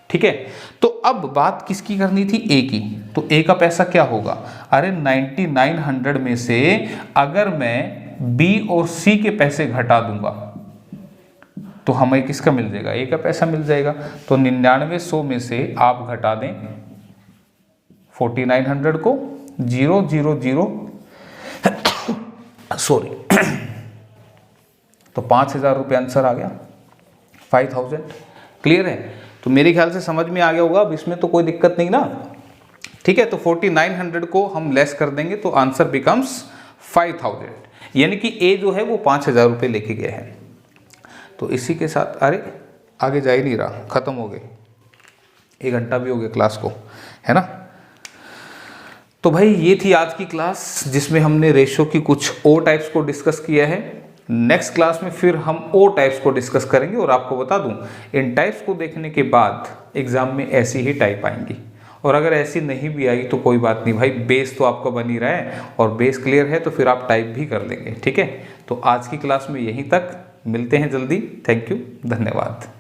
ठीक है। तो अब बात किसकी करनी थी, A की। तो A का पैसा क्या होगा, अरे 9900 में से अगर मैं B और C के पैसे घटा दूंगा तो हमें किसका मिल जाएगा, A का पैसा मिल जाएगा। तो 9900 में से आप घटा दें 4900 को, 000 सॉरी तो 5000 रुपये आंसर आ गया, 5000। क्लियर है? तो मेरे ख्याल से समझ में आ गया होगा, अब इसमें तो कोई दिक्कत नहीं ना, ठीक है। तो 4900 को हम लेस कर देंगे तो आंसर बिकम्स 5000, यानी कि A जो है वो 5000 रुपये लेके गए हैं। तो इसी के साथ, अरे आगे जा ही नहीं रहा, खत्म हो गए, 1 घंटा भी हो गया क्लास को, है ना। तो भाई ये थी आज की क्लास जिसमें हमने रेशो की कुछ ओ टाइप्स को डिस्कस किया है। नेक्स्ट क्लास में फिर हम ओ टाइप्स को डिस्कस करेंगे, और आपको बता दूं इन टाइप्स को देखने के बाद एग्जाम में ऐसी ही टाइप आएंगी, और अगर ऐसी नहीं भी आई तो कोई बात नहीं भाई, बेस तो आपका बन ही रहा है, और बेस क्लियर है तो फिर आप टाइप भी कर लेंगे, ठीक है। तो आज की क्लास में यहीं तक, मिलते हैं जल्दी। थैंक यू, धन्यवाद।